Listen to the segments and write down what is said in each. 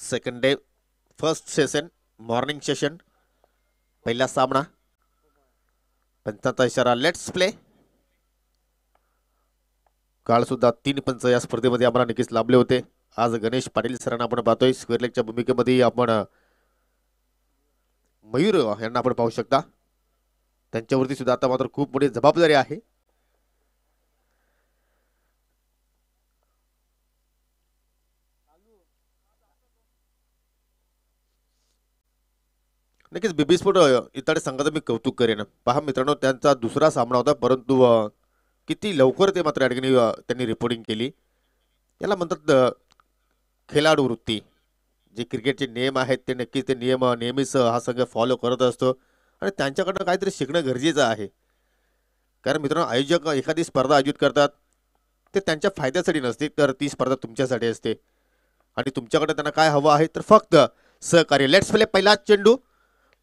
Second day first session morning session पहिला सामना पंचांचा इशारा लेट्स प्ले. काल सुद्धा 3 पंच या स्पर्धेमध्ये आम्हाला नक्कीच लाभले होते. आज गणेश पाटील सरांना आपण पाहतोय स्क्वेअर लेगच्या भूमिकेमध्ये आपण मयूर यांना आपण पाहू शकता. त्यांच्यावरती सुद्धा आता मात्र खूप मोठी जबाबदारी आहे. नक्कीच बीबी स्पोर्ट इतर संघाचं मी कौतुक करेन. पहा मित्रांनो, त्यांचा दुसरा सामना होता परंतु किती लवकर ते मात्र या ठिकाणी त्यांनी रिपोर्टिंग केली. याला म्हणतात खेळाडू वृत्ती. जे क्रिकेटचे नियम आहेत ते नक्कीच ते नियम नेहमीच हा संघ फॉलो करत असतो आणि त्यांच्याकडनं काहीतरी शिकणं गरजेचं आहे. कारण मित्रांनो, आयोजक एखादी स्पर्धा आयोजित करतात ते त्यांच्या फायद्यासाठी नसते, तर ती स्पर्धा तुमच्यासाठी असते आणि तुमच्याकडे त्यांना काय हवं आहे तर फक्त सहकार्य. Let's play. पहिला चेंडू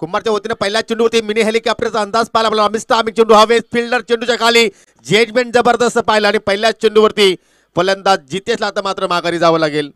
कुमारच्या वतीने पहिल्या चेंडूवरती मिनी हेलिकॉप्टरचा अंदाज पाहायला मिळाला. मिस्टर चेंडू हवे फिल्डर चेंडूच्या खाली जजमेंट जबरदस्त पाहिला आणि पहिल्या चेंडूवरती फलंदाज जितेशला आता मात्र माघारी जावं लागेल.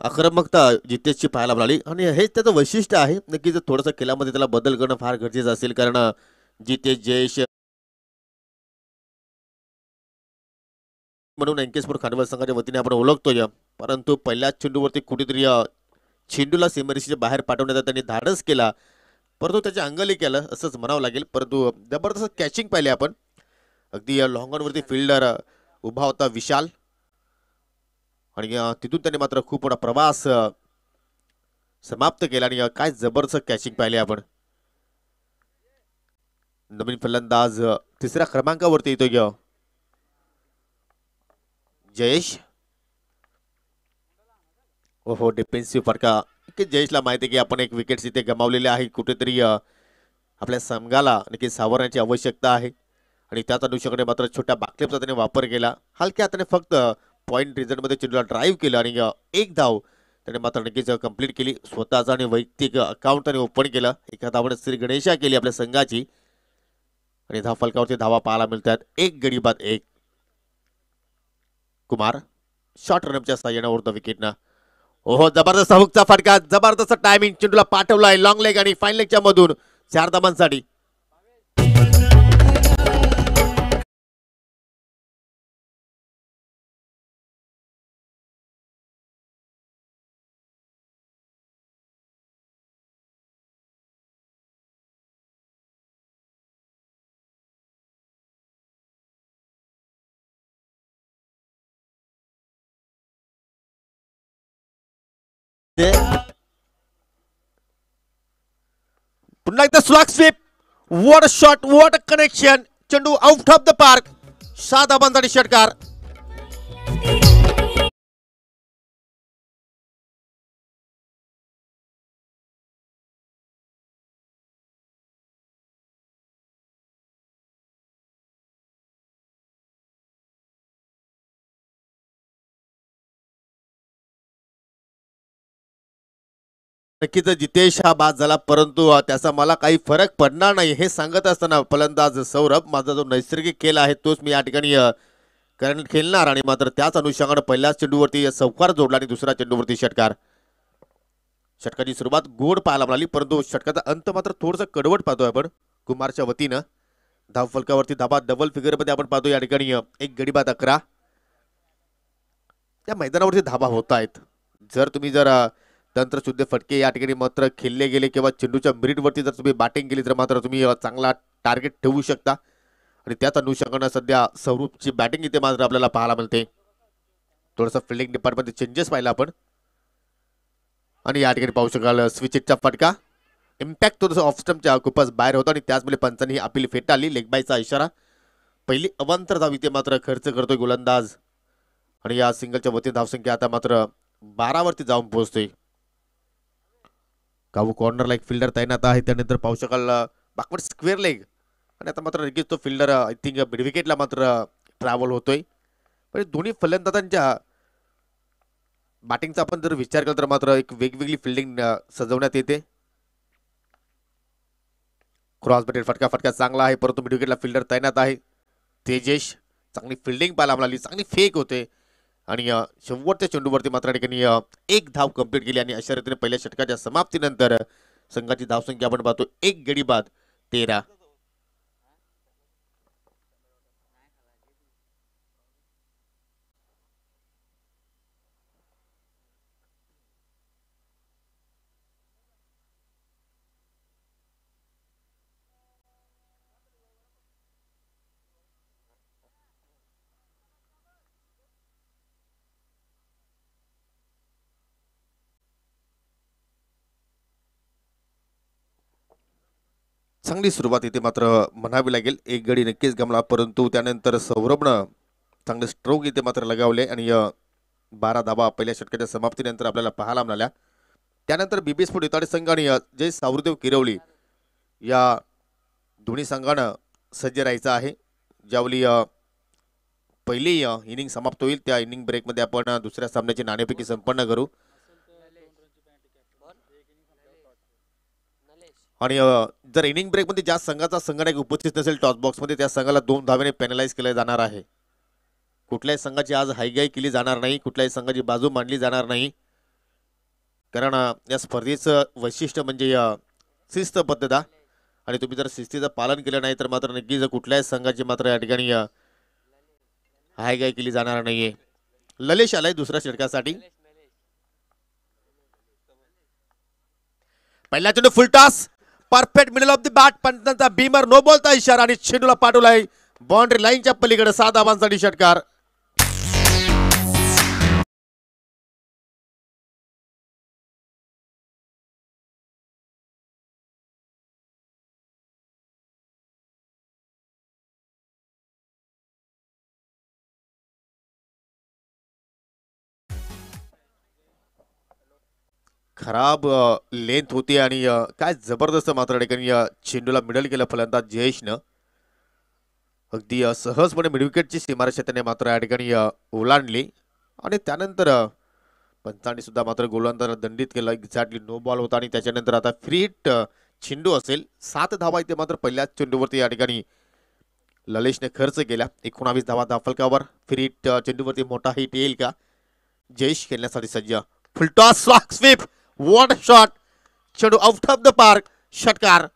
आक्रमकता जितेशची पाहायला मिळाली आणि हेच त्याचं वैशिष्ट्य आहे. नक्कीच थोडंसं खेळामध्ये त्याला बदल करणं फार गरजेचं असेल, कारण जितेश जयेश म्हणून एनकेस्पोर्ट खांडवल संघाच्या वतीने आपण ओळखतोय. परंतु पहिल्याच चेंडूवरती कुठेतरी चेंडूला सीमारेषेच्या बाहेर पाठवण्याचा त्यांनी धाडस केला, परंतु त्याच्या अंगली केलं असंच म्हणावं लागेल. परंतु जबरदस्त कॅचिंग पाहिले आपण. अगदी लॉंगॉनवरती फिल्डर उभा होता विशाल आणि तिथून त्यांनी मात्र खूप मोठा प्रवास समाप्त केला आणि काय जबरदस्त कॅचिंग पाहिले आपण. नवीन फलंदाज तिसऱ्या क्रमांकावरती येतो जयेश. ओहो, डिफेन्सिव्ह फटका. की जयेशला माहिती आहे की आपण एक विकेट इथे गमावलेले आहे. कुठेतरी आपल्या संघाला नक्की सावरण्याची आवश्यकता आहे आणि त्याच अनुषंगाने मात्र छोट्या बाकलेपचा त्याने वापर केला. हलक्या हाताने फक्त पॉईंट रिझल्टमध्ये चेंडूला ड्राईव्ह केलं आणि एक धाव त्याने मात्र नक्कीच कंप्लीट केली. स्वतःचा आणि वैयक्तिक अकाउंट त्याने ओपन केलं. एका धावाने श्री गणेशा केली आपल्या संघाची आणि धाव फलकावरती धावा पाहायला मिळतात. एक गडी बाद एक. कुमार शॉर्ट रनच्या साह्याने उरतो विकेटनं. ओहो, जबरदस्त हुकचा फटका, जबरदस्त टायमिंग. चेंडूला पाठवलाय लॉंग लेग आणि फाईन लेगच्या मधून 4 धावांसाठी. पुन्हा एकदा slog sweep. What shot, what connection. चेंडू आउट ऑफ द पार्क. 7 धावांसाठी षटकार. नक्कीच जितेश हा बाद झाला, परंतु त्याचा मला काही फरक पडणार नाही हे सांगत असताना फलंदाज सौरभ, माझा जो नैसर्गिक खेळ आहे तोच मी या ठिकाणी कारण खेळणार आणि मात्र त्याच अनुषंगाने पहिल्याच चेंडूवरती चौकार जोडला आणि दुसऱ्या चेंडूवरती षटकार. षटकाची सुरुवात गोड पाहायला मिळाली, परंतु षटकाचा अंत मात्र थोडंसं कडवट पाहतोय आपण कुमारच्या वतीनं. धाव फलकावरती धाबा डबल फिगरमध्ये आपण पाहतो या ठिकाणी एक गडी बाद 11. त्या मैदानावरती धाबा होत आहेत. जर तुम्ही तंत्रशुद्ध फटके या ठिकाणी मात्र खेळले गेले किंवा चेंडूच्या मिरिटवरती जर तुम्ही बॅटिंग केली तर मात्र तुम्ही चांगला टार्गेट ठेवू शकता आणि त्याच अनुषंगाने सध्या सौरभची बॅटिंग इथे मात्र आपल्याला पाहायला मिळते. थोडंसं फिल्डिंग डिपार्टमेंटमध्ये चेंजेस पाहिला आपण आणि या ठिकाणी पाहू शकाल स्विचचा फटका. इम्पॅक्ट थोडंसं ऑफ स्टंपच्या खूपच बाहेर होता आणि त्याचमुळे पंचांनी ही अपील फेटाळली. लेग बायचा इशारा. पहिली अवांतर धाव इथे मात्र खर्च करतोय गोलंदाज आणि या सिंगलच्या वतीने धावसंख्या आता मात्र 12 वरती जाऊन पोहोचतोय. काऊ कॉर्नरला एक फिल्डर तैनात आहे. त्यानंतर पाहू शकाल बॅकवर्ड स्क्वेअर लेग आणि आता मात्र लगेच तो फिल्डर आय थिंक मिड विकेटला मात्र ट्रॅव्हल होतोय. पण दोन्ही फलंदाजांच्या बॅटिंगचा आपण जर विचार केला तर मात्र एक वेगवेगळी फिल्डिंग सजवण्यात येते. क्रॉस बॅटेड फटका फटका चांगला आहे परंतु मिड विकेटला फिल्डर तैनात आहे. तेजेश चांगली फिल्डिंग पाहायला मिळाली. चांगली फेक होते आणि शेवटच्या चेंडूवरती मात्र ठिकाणी एक धाव कंप्लीट केली आणि अशा रीतीने पहिल्या षटकाच्या समाप्तीनंतर संघाची धावसंख्या आपण पाहतो 1 गडी बाद 13. चांगली सुरुवात इथे मात्र म्हणावी लागेल. एक गडी नक्कीच गमला परंतु त्यानंतर सौरभनं चांगले स्ट्रोक इथे मात्र लगावले आणि 12 धावा पहिल्या षटकाच्या समाप्तीनंतर आपल्याला पाहायला मिळाल्या. त्यानंतर बीबी स्पोर्ट इताडे संघ आणि जय सावरदेव किरवली या दोन्ही संघानं सज्ज राहायचं आहे. ज्यावेळी पहिली इनिंग समाप्त होईल त्या इनिंग ब्रेकमध्ये आपण दुसऱ्या सामन्याची नाणेफेकी संपन्न करू आणि जर इनिंग ब्रेकमध्ये ज्या संघाचा संघनायक उपस्थित नसेल टॉस बॉक्समध्ये त्या संघाला 2 धावेने पेनलाइज केले जाणार आहे. कुठल्याही संघाची आज हायगाई केली जाणार नाही. कुठल्याही संघाची बाजू मांडली जाणार नाही. कारण या स्पर्धेचं वैशिष्ट्य म्हणजे शिस्तबद्धता आणि तुम्ही जर शिस्तीचं पालन केलं नाही तर मात्र नक्कीच कुठल्याही संघाची मात्र या ठिकाणी हायगाई केली जाणार नाहीये. ललेश आलाय दुसऱ्या षटकासाठी. पहिला चेंडू full toss perfect middle of the bat पंचांचा बीमर नो बॉलचा इशारा आणि चेंडूला पाठवलाय बाउंड्री लाईनच्या पलीकडे 7 धावांसाठी षटकार. खराब लेंथ होती आणि काय जबरदस्त मात्र ठिकाणी चेंडूला मिडल केलं फलंदाज जयेशनं. अगदी सहजपणे मिडविकेटची सीमारेषा त्याने मात्र या ठिकाणी ओलांडली आणि त्यानंतर पंचांनी सुद्धा मात्र गोलंदाजाला दंडित केलं. एक्झॅक्टली नो बॉल होता आणि त्याच्यानंतर आता फ्री हिट चेंडू असेल. 7 धावा इथे मात्र पहिल्याच चेंडूवरती या ठिकाणी ललेशने खर्च केला. 19 धावा धाफलकावर. फ्री हिट चेंडूवरती मोठा हिट येईल का? जयेश खेळण्यासाठी सज्ज. फुलटॉस स्वीप वॉट शॉट चेंडू आउट ऑफ द पार्क षटकार.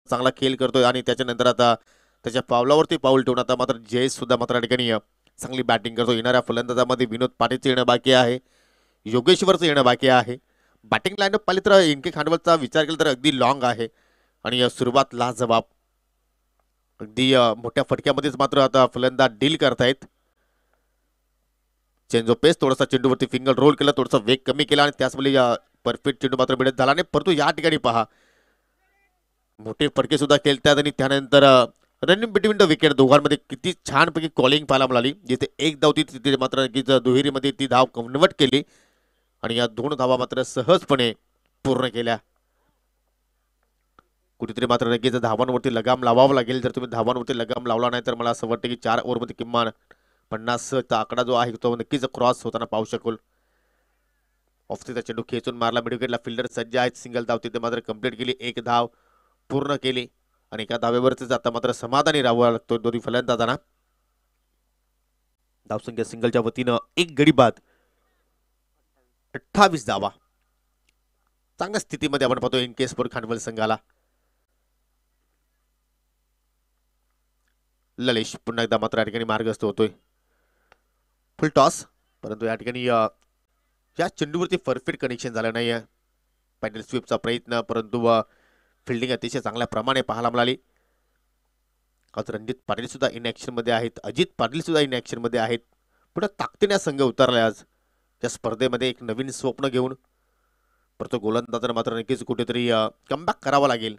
चांगला खेळ करतोय आणि त्याच्यानंतर आता त्याच्या पावलावरती पाऊल ठेवून आता मात्र जयेश सुद्धा मात्र ठिकाणी चांगली बॅटिंग करतो. येणाऱ्या फलंदाजामध्ये विनोद पाटीलचं येणं बाकी आहे. योगेश्वरचं येणं बाकी आहे. बॅटिंग लाईनअप पाहिली तर इनके खांडवलचा विचार केला तर अगदी लॉंग आहे आणि सुरुवात लाजवाब. अगदी मोठ्या फटक्यामध्येच मात्र आता फलंदाज डील करतायत. चेंज ऑफ पेस थोडासा चेंडूवरती फिंगर रोल केला. थोडासा वेग कमी केला आणि त्याचवेळी परफेक्ट चेंडू मात्र मिळत झाला नाही. परंतु या ठिकाणी पहा मोठे फटके सुद्धा खेळतात आणि त्यानंतर रनिंग बिटवीन द विकेट दोघांमध्ये किती छानपैकी कॉलिंग पाहायला मिळाली. जिथे एक धाव होती तिथे मात्र दुहेरीमध्ये ती धाव कन्वर्ट केली आणि या 2 धावा मात्र सहजपणे पूर्ण केल्या. कुठेतरी मात्र नक्कीच धावांवरती लगाम लावावा लागेल. जर तुम्ही धावांवरती लगाम लावला नाही तर मला असं वाटतं की 4 ओव्हरमध्ये किमान 50चा आकडा जो आहे तो नक्कीच क्रॉस होताना पाहू शकेल. ऑफस्टेचा चेंडू खेचून मारला. मिडविकेटला फिल्डर सज्ज आहेत. सिंगल धाव तिथे मात्र कंप्लीट केली. 1 धाव पूर्ण केली आणि एका धावेवरतीच आता मात्र समाधानी राहावं लागतो दोन्ही फलंदाजांना. धावसंख्या सिंगलच्या वतीनं 1 गडी बाद 28 धावा. चांगल्या स्थितीमध्ये आपण पाहतो इनके स्पोर्ट खांडवल संघाला. ललिश पुन्हा एकदा मात्र या ठिकाणी मार्गस्थ होतोय. फुल टॉस, परंतु या ठिकाणी या चेंडूवरती परफेक्ट कनेक्शन झालं नाही आहे. पॅडल स्वीपचा प्रयत्न, परंतु फिल्डिंग अतिशय चांगल्या प्रमाणे पाहायला मिळाली. आज रणजित पाटील सुद्धा इन ऍक्शन मध्ये आहेत, अजित पाटील सुद्धा इन ऍक्शन मध्ये आहेत. पुढे ताकदीने संघ उतरलाय आज या स्पर्धेमध्ये एक नवीन स्वप्न घेऊन. परंतु गोलंदाजांना मात्र नक्कीच कुठेतरी कमबॅक करावा लागेल.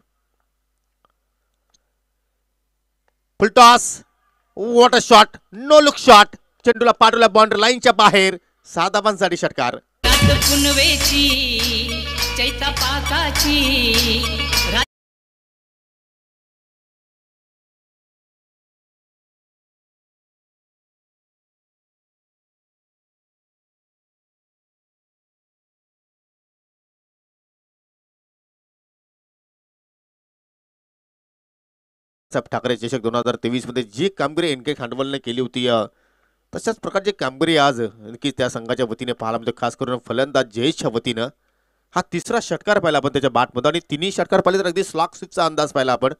Full toss, what a shot, no look shot, चेंडूला पाठवला बाउंड्री लाईनच्या बाहेर. 6 धावांसाठी षटकार. चैता पाकाची ठाकरे चषक 2023 मध्ये जी कामगिरी एनके खांडवलने केली होती, तशाच प्रकारची कामगिरी आज नक्कीच त्या संघाच्या वतीने पाहायला मिळते. खास करून फलंदाज जयेशच्या वतीनं हा तिसरा षटकार पाहिला आपण त्याच्या बॅटमध्ये, आणि तिन्ही षटकार पाहिले तर अगदी स्लॉक स्वीपचा अंदाज पाहिला आपण.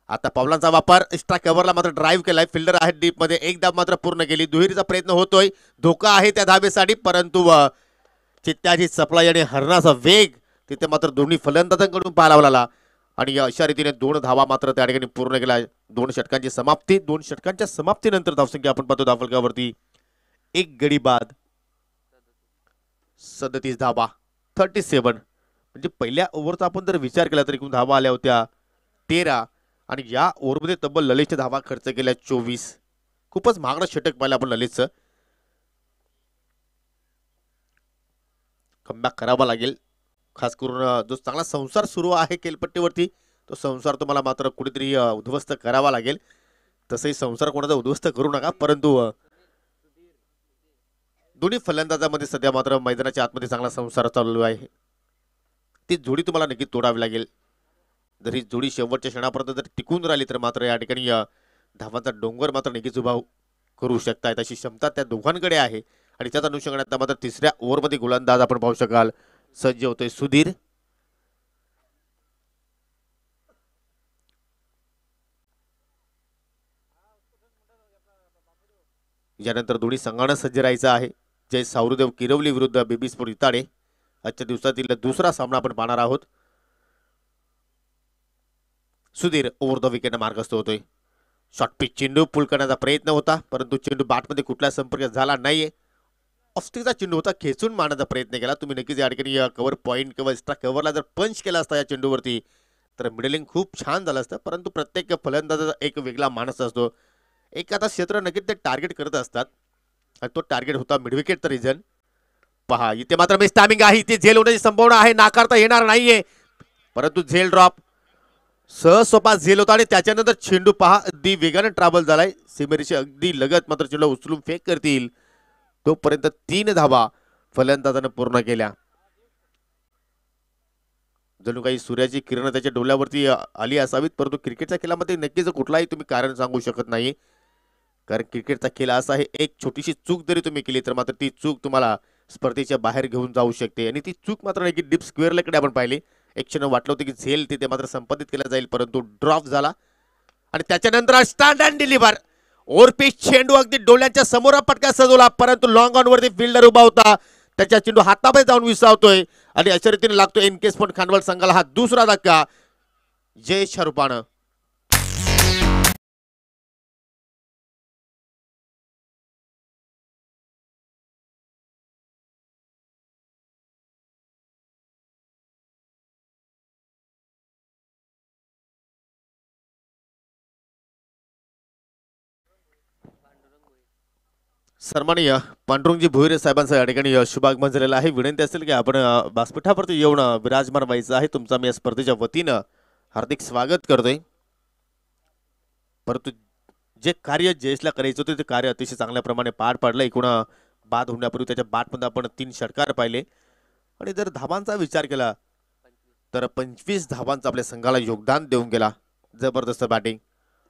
आता पावलांचा वापर, एक्स्ट्रा कव्हरला मात्र ड्राईव्ह केलाय. फिल्डर आहे डीप मध्ये, एक धाव मात्र पूर्ण केली. दुहेरीचा प्रयत्न होतोय, धोका आहे त्या धावेसाठी, परंतु चित्त्याची सप्लाय आणि हरणाचा वेग तिथे मात्र दोन्ही फलंदाजांकडून पाहायला मिळाला. आणि अशा रीतीने 2 धावा मात्र त्या ठिकाणी पूर्ण केल्या. 2 षटकांची समाप्ती. 2 षटकांच्या समाप्तीनंतर धावसंख्या आपण पाहतो धावफलकावरती 1 गडी बाद 37 धावा 37. म्हणजे पहिल्या ओव्हरचा आपण जर विचार केला तर एकूण धावा आल्या होत्या 13, आणि या ओव्हरमध्ये तब्बल ललितच्या धावा खर्च केल्या 24. खूपच महागडं षटक पाहिलं आपण ललितचं. कमबॅक करावा लागेल. खास करून जो चांगला संसार सुरू आहे केलपट्टीवरती, तो संसार तुम्हाला मात्र कुठेतरी उद्ध्वस्त करावा लागेल. तसंही संसार कोणाचा उद्ध्वस्त करू नका, परंतु दोन्ही फलंदाजामध्ये सध्या मात्र मैदानाच्या आतमध्ये चांगला संसार चालू आहे. ती जोडी तुम्हाला नक्की तोडावी लागेल. जर ही जोडी शेवटच्या क्षणापर्यंत जर टिकून राहिली तर मात्र या ठिकाणी धावांचा डोंगर मात्र नक्कीच उभा करू शकतायत अशी क्षमता त्या दोघांकडे आहे. आणि त्याच अनुषंगाने आता मात्र तिसऱ्या ओव्हरमध्ये गोलंदाज आपण पाहू शकाल सज्ज होतोय सुधीर. यानंतर दोन्ही संघांना सज्ज राहायचं आहे. जय सावरुदेव किरवली विरुद्ध बेबी स्पोर्ट इताडे. आजच्या दिवसातील दुसरा सामना आपण पाहणार आहोत. सुधीर ओव्हर द विकेट मार्गस्थ होतोय. शॉर्ट पिच चेंडू पुल करण्याचा प्रयत्न होता, परंतु चेंडू बॅटमध्ये कुठला संपर्क झाला नाहीये. ऑफस्टिकचा चेंडू होता, खेचून मारण्याचा प्रयत्न केला. तुम्ही नक्कीच या ठिकाणी कव्हर पॉईंट किंवा एक्स्ट्रा कव्हरला जर पंच केला असता या चेंडूवरती तर मिडलिंग खूप छान झालं असतं. परंतु प्रत्येक फलंदाजाचा एक वेगळा माणूस असतो. एखादा क्षेत्र नक्कीच ते टार्गेट करत असतात, आणि तो टार्गेट होता मिडविकेटचा रिझन. पहा इथे मात्र मिस टायमिंग आहे, इथे झेल होण्याची संभावना आहे, नाकारता येणार नाहीये. परंतु झेल ड्रॉप सहसोपा झेल होता, आणि त्याच्यानंतर चेंडू पहा अगदी वेगाने ट्रॅव्हल झालाय सीमेरेषे अगदी लगत. मात्र चेंडू उचलून फेक करतील तोपर्यंत 3 धावा फलंदाजानं पूर्ण केल्या. जणू काही सूर्याची किरण त्याच्या डोळ्यावरती आली असावीत, परंतु क्रिकेटच्या खेळामध्ये नक्कीच कुठलाही तुम्ही कारण सांगू शकत नाही. कारण क्रिकेटचा खेळ असा आहे, एक छोटीशी चूक जरी तुम्ही केली तर मात्र ती चूक तुम्हाला स्पर्धेच्या बाहेर घेऊन जाऊ शकते. आणि ती चूक मात्र एक डीप स्क्वेअरकडे आपण पाहिली. एक क्षण वाटलं होतं की झेल तिथे मात्र संपादित केला जाईल, परंतु ड्रॉप झाला. आणि त्याच्यानंतर स्टँड अँड डिलिव्हर ओव्हरपिच चेंडू अगदी डोळ्यांच्या समोर पटका सजवला, परंतु लॉंग ऑन वरती फिल्डर उभा होता, त्याच्या चेंडू हातामध्ये जाऊन विसावतोय. आणि अशा रीतीने लागतो एनके स्पोर्ट खांडवल संघाला हा दुसरा धक्का जयेशच्या रूपानं. सन्माननीय पांडुरंगजी भोईरे साहेबांचं या ठिकाणी शुभागमन झालेलं आहे. विनंती असेल की आपण व्यासपीठावरती येऊन विराजमान व्हायचं आहे. तुमचा मी या स्पर्धेच्या वतीनं हार्दिक स्वागत करतोय. परंतु जे कार्य जयेशला करायचं होतं ते कार्य अतिशय चांगल्या प्रमाणे पार पाडलं. एकूण बाद होण्यापूर्वी त्याच्या बॅटमध्ये आपण 3 षटकार पाहिले, आणि जर धावांचा विचार केला तर 25 धावांचा आपल्या संघाला योगदान देऊन गेला. जबरदस्त बॅटिंग,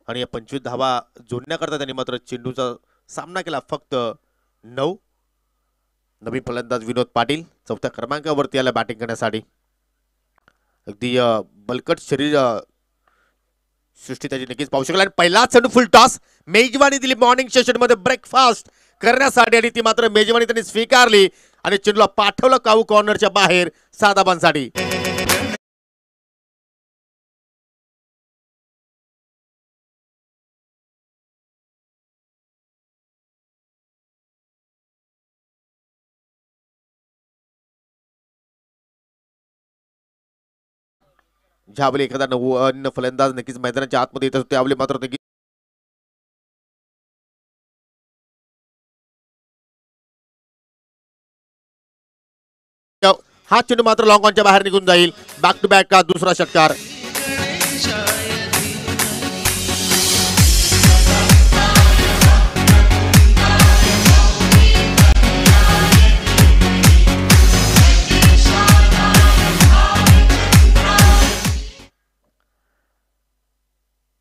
आणि या 25 धावा जोडण्याकरता त्यांनी मात्र चेंडूचा सामना केला फक्त 9. नवीन फलंदाज विनोद पाटील 4थ्या क्रमांकावरती आला बॅटिंग करण्यासाठी. अगदी बलकट सृष्टी त्याची नक्कीच पाहू शकेल आणि पहिला चेंडू फुल टॉस मेजवानी दिली मॉर्निंग सेशन मध्ये ब्रेकफास्ट करण्यासाठी आणि ती मात्र मेजवानी त्यांनी स्वीकारली आणि चेंडूला पाठवलं काऊ कॉर्नरच्या बाहेर 6 धाबांसाठी. ज्यावेळी एखादा नवीन फलंदाज नक्कीच मैदानाच्या आतमध्ये येत असतो त्यावेळी मात्र नक्की हा चेंडू मात्र लॉंग ऑनच्या बाहेर निघून जाईल. बॅक टू बॅक का दुसरा षटकार.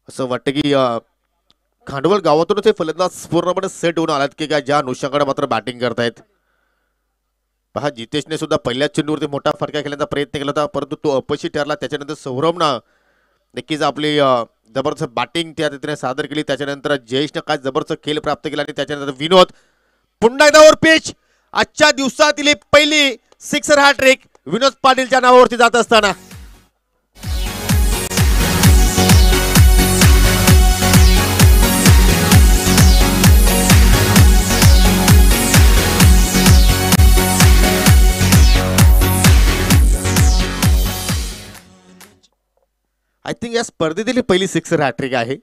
असं वाटतं की खांडवल गावातूनच हे फलंदाज पूर्णपणे सेट होऊन आलात की काय ज्या अनुषंगाने मात्र बॅटिंग करतायत. पहा जितेशने सुद्धा पहिल्याच चेंडूवरती मोठा फटका खेळण्याचा प्रयत्न केला होता परंतु तो अपयशी ठरला. त्याच्यानंतर सौरभनं नक्कीच आपली जबरदस्त बॅटिंग त्या रीतीने सादर केली. त्याच्यानंतर जयेशनं काय जबरदस्त खेळ प्राप्त केला आणि त्याच्यानंतर विनोद पुन्हा एकदा वर पिच. आजच्या दिवसातील पहिली सिक्सर हॅट्रिक विनोद पाटीलच्या नावावरती जात असताना आय थिंक या स्पर्धेतील पहिली सिक्सर हॅट्रिक आहे.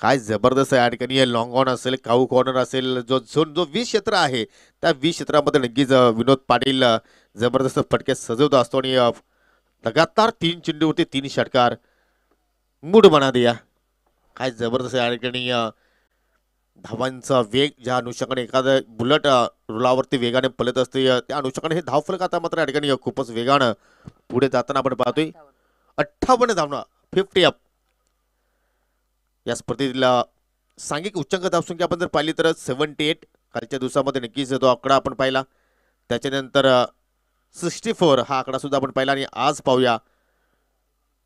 काय जबरदस्त आहे. या ठिकाणी लॉंग ऑन असेल काऊ कॉर्नर असेल जो झोन जो 20 क्षेत्र आहे त्या 20 क्षेत्रामध्ये नक्कीच विनोद पाटील जबरदस्त फटके सजवत असतो आणि लगातार 3 चेंडूवरती 3 षटकार मूड बना दिया. काय जबरदस्त या ठिकाणी धावांचा वेग ज्या अनुषंगाने एखादं बुलेट रुलावरती वेगाने पलत असते त्या अनुषंगाने हे धावफलक आता मात्र या ठिकाणी खूपच वेगानं पुढे जाताना आपण पाहतोय. 58 धावणं 50 अप. या स्पर्धेतील सांघिक उच्चांक धावसंख्या आपण जर पाहिली तर 78 कालच्या दिवसामध्ये नक्कीच तो आकडा आपण पाहिला. त्याच्यानंतर 64 हा आकडा सुद्धा आपण पाहिला आणि आज पाहूया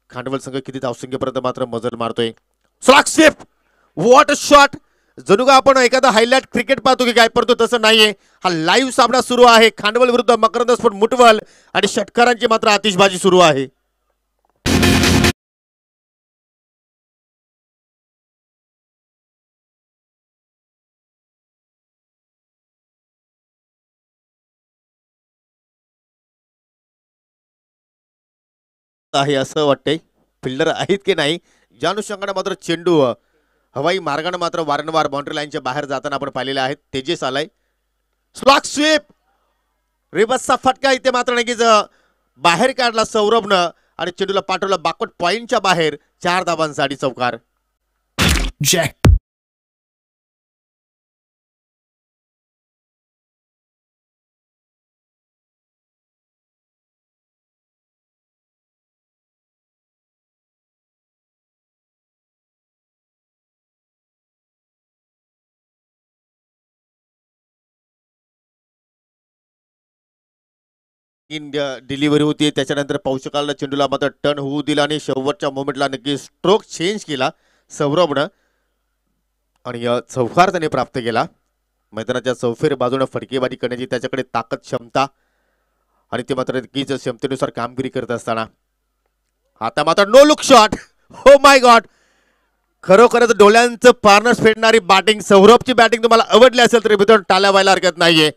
खांडवल संघ किती धावसंख्येपर्यंत मात्र मजल मारतोय. Strike sweep what a shot. जणू का आपण एखादा हायलाइट क्रिकेट पाहतो की काय परंतु तसं नाहीये. हा लाईव्ह सामना सुरू आहे. खांडवल विरुद्ध मकरंद स्फोट मुटवल आणि षटकारांची मात्र आतिषबाजी सुरू आहे. आहे असं वाटतंय फिल्डर आहेत की नाही ज्या अनुषंगाने मात्र चेंडू हवाई मार्गाने मात्र वारंवार बाउंड्री लाईनच्या बाहेर जाताना आपण पाहिलेले आहेत. तेजस आलाय. स्लॉक स्वीप रिवर्सचा फटका इथे मात्र नक्कीच बाहेर काढला सौरभनं आणि चेंडूला पाठवला बॅकवर्ड पॉइंटच्या बाहेर. 4 धाबांसाठी चौकार. जॅक डिलिव्हरी होती त्याच्यानंतर पाहू शकाल चेंडूला मात्र टर्न होऊ दिला आणि शेवटच्या मोमेंटला नक्की स्ट्रोक चेंज केला सौरभनं आणि चौकार त्याने प्राप्त केला. मैदानाच्या चौफेर बाजूने फटकेबाजी करण्याची त्याच्याकडे ताकद क्षमता आणि ते मात्र नक्कीच क्षमतेनुसार कामगिरी करत असताना आता मात्र नो लुक शॉट. हो माय गॉड. खरोखरच डोळ्यांचं पारनस फेडणारी बॅटिंग सौरभची बॅटिंग तुम्हाला आवडली असेल तर मित्रांनो टाळ्या व्हायला हरकत नाहीये.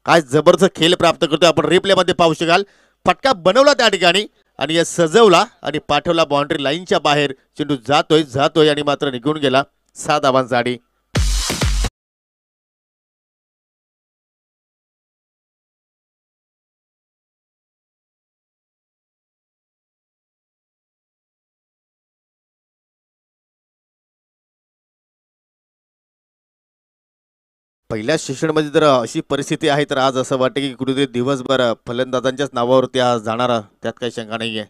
काय जबरदस्त खेळ प्राप्त करतोय आपण रिप्ले मध्ये पाहू शकाल. फटका बनवला त्या ठिकाणी आणि सजवला आणि पाठवला बाउंड्री लाईनच्या बाहेर. चेंडू जातोय आणि मात्र निघून गेला 6 धावांसाठी. पहिल्या सेशनमध्ये जर अशी परिस्थिती आहे तर आज असं वाटतं की कुठेतरी दिवसभर फलंदाजांच्याच नावावरती आज जाणारा त्यात काही शंका नाही आहे.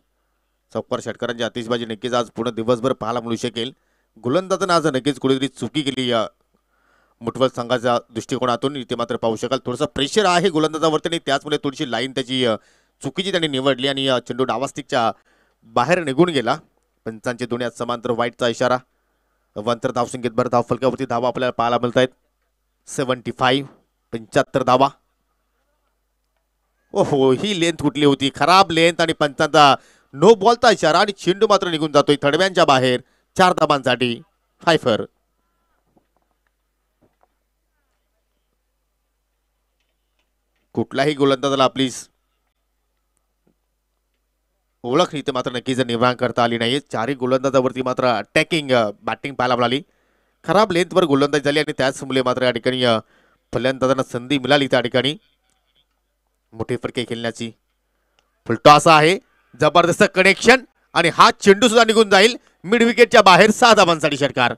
चौकार षटकारांची आतिषबाजी नक्कीच आज पूर्ण दिवसभर पाहायला मिळू शकेल. गोलंदाजांना आज नक्कीच कुठेतरी चुकी केली या मुठवल संघाच्या दृष्टिकोनातून. इथे मात्र पाहू शकाल थोडंसं प्रेशर आहे गोलंदाजावरती आणि त्याचमुळे थोडीशी लाईन त्याची चुकीची त्यांनी निवडली आणि चेंडू डावास्टिकच्या बाहेर निघून गेला. पंचांचे दोन्ही हात समांतर वाईटचा इशारा. अवांतर धावसंख्येत भर धाव फलकावरती धावा आपल्याला पाहायला मिळत आहेत. 75 75 धावा. ओहो, ही लेंथ कुठली होती, खराब लेंथ आणि पंचांचा नो बॉलचा इशारा आणि चेंडू मात्र निघून जातोय थडव्यांच्या बाहेर. 4 धाबांसाठी फायफर. कुठलाही गोलंदाजाला आपली ओळख इथे मात्र नक्कीच निर्माण करता आली नाही. चारही गोलंदाजावरती मात्र अटॅकिंग बॅटिंग पाहायला मिळाली. खराब लेंथवर गोलंदाजी झाली आणि त्याचमुळे मात्र या ठिकाणी फलंदाजांना संधी मिळाली. त्या ठिकाणी मोठे फटके खेळण्याची. फुलटॉस आहे, जबरदस्त कनेक्शन आणि हा चेंडू सुद्धा निघून जाईल मिड विकेटच्या बाहेर. 6 धाबांसाठी षटकार.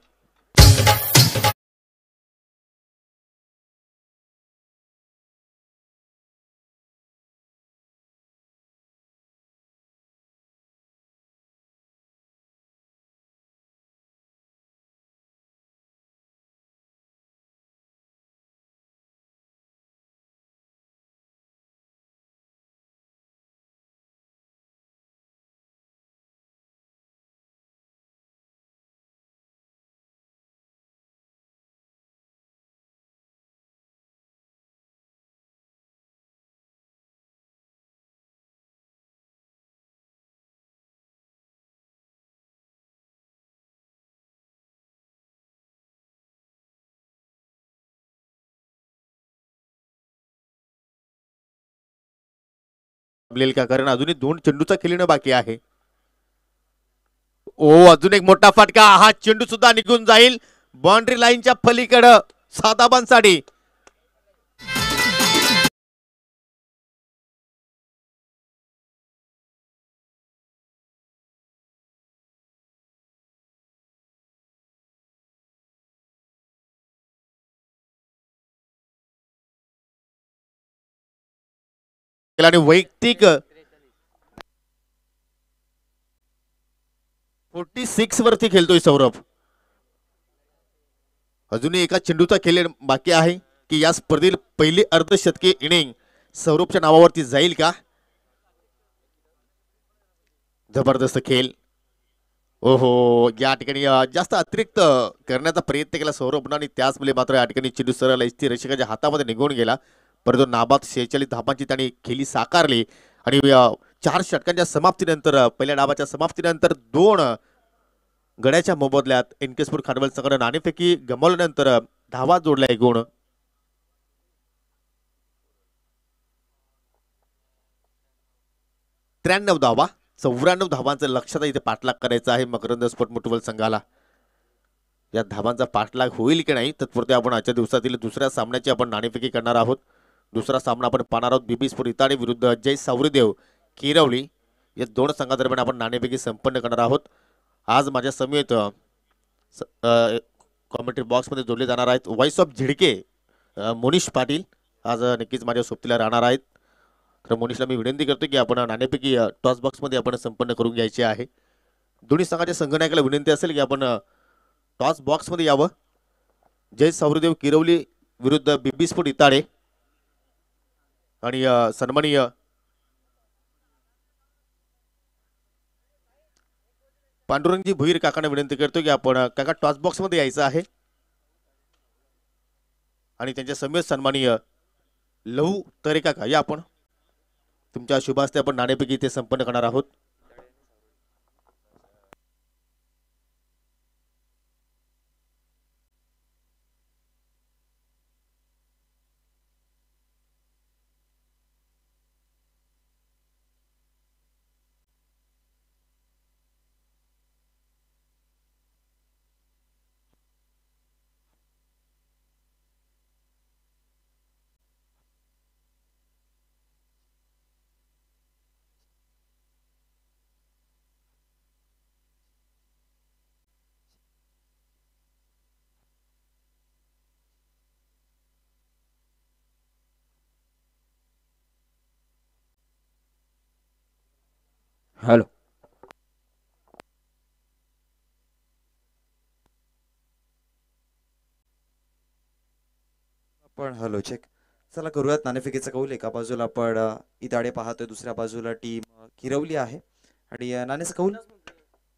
का कारण अजूनही 2 चेंडूचा खेळणं बाकी आहे. ओ, अजून एक मोठा फटका. हा चेंडू सुद्धा निघून जाईल बाउंड्री लाईनच्या पलीकडं. 6 धाबांसाठी. आणि वैयक्तिक 46 वरती खेळतोय सौरभ. अजूनही एका चेंडूचा खेळ बाकी आहे की या स्पर्धेत पहिली अर्धशतकी इनिंग सौरभच्या नावावरती जाईल का. जबरदस्त खेळ. ओहो, या ठिकाणी जास्त अतिरिक्त करण्याचा प्रयत्न केला सौरभनं आणि त्याचमुळे मात्र या ठिकाणी चेंडू सरळ स्थिर रक्षकाच्या हातामध्ये निघून गेला. परंतु नाबाद 46 धाबांची त्यांनी खेळी साकारली आणि 4 षटकांच्या समाप्तीनंतर पहिल्या डावाच्या समाप्तीनंतर 2 गड्याच्या मोबदल्यात एनकेसपूर खांडवल संघाने नाणेफेकी गमावल्यानंतर धावा जोडल्या 1 गुण. त्र्याण्णव धावा. 94 धावांचं लक्षात इथे पाठलाग करायचा आहे मकरंद स्पोर्ट मुठवल संघाला. या धावांचा पाठलाग होईल की नाही तत्पुरते आपण आजच्या दिवसातील दुसऱ्या सामन्याची आपण नाणेफेकी करणार आहोत. दुसरा सामना आपण पाहणार आहोत बीबी स्पोर्ट इताडे विरुद्ध जय सावरीदेव किरवली. या 2 संघादरम्यान आपण नाणेफेकी संपन्न करणार आहोत. आज माझ्या समेत कॉमेंट्री बॉक्समध्ये जोडले जाणार आहेत व्हॉइस ऑफ झिडके मोनिश पाटील. आज नक्कीच माझ्या सोबतीला राहणार आहेत. तर मोनिशला मी विनंती करतो की आपण नाणेफेकी टॉस बॉक्समध्ये आपण संपन्न करून घ्यायची आहे. दोन्ही संघाच्या संघनायकाला विनंती असेल की आपण टॉस बॉक्समध्ये यावं. जय सावरीदेव किरवली विरुद्ध बीबी स्पोर्ट इताडे आणि सन्माननीय पांडुरंगजी भुईर काकांना विनंती करतो की आपण काका टॉस बॉक्स मध्ये यायचं आहे आणि त्यांच्या समेत सन्माननीय लहू तरे काका या आपण तुमच्या शुभ हस्ते आपण नाणेफेकी इथे संपन्न करणार आहोत. हॅलो. आपण हॅलो चेक. चला करूयात नाणेफेकीचा कौल. एका बाजूला आपण इताडे पाहतोय, दुसऱ्या बाजूला टीम किरवली आहे आणि नाण्याचं कौल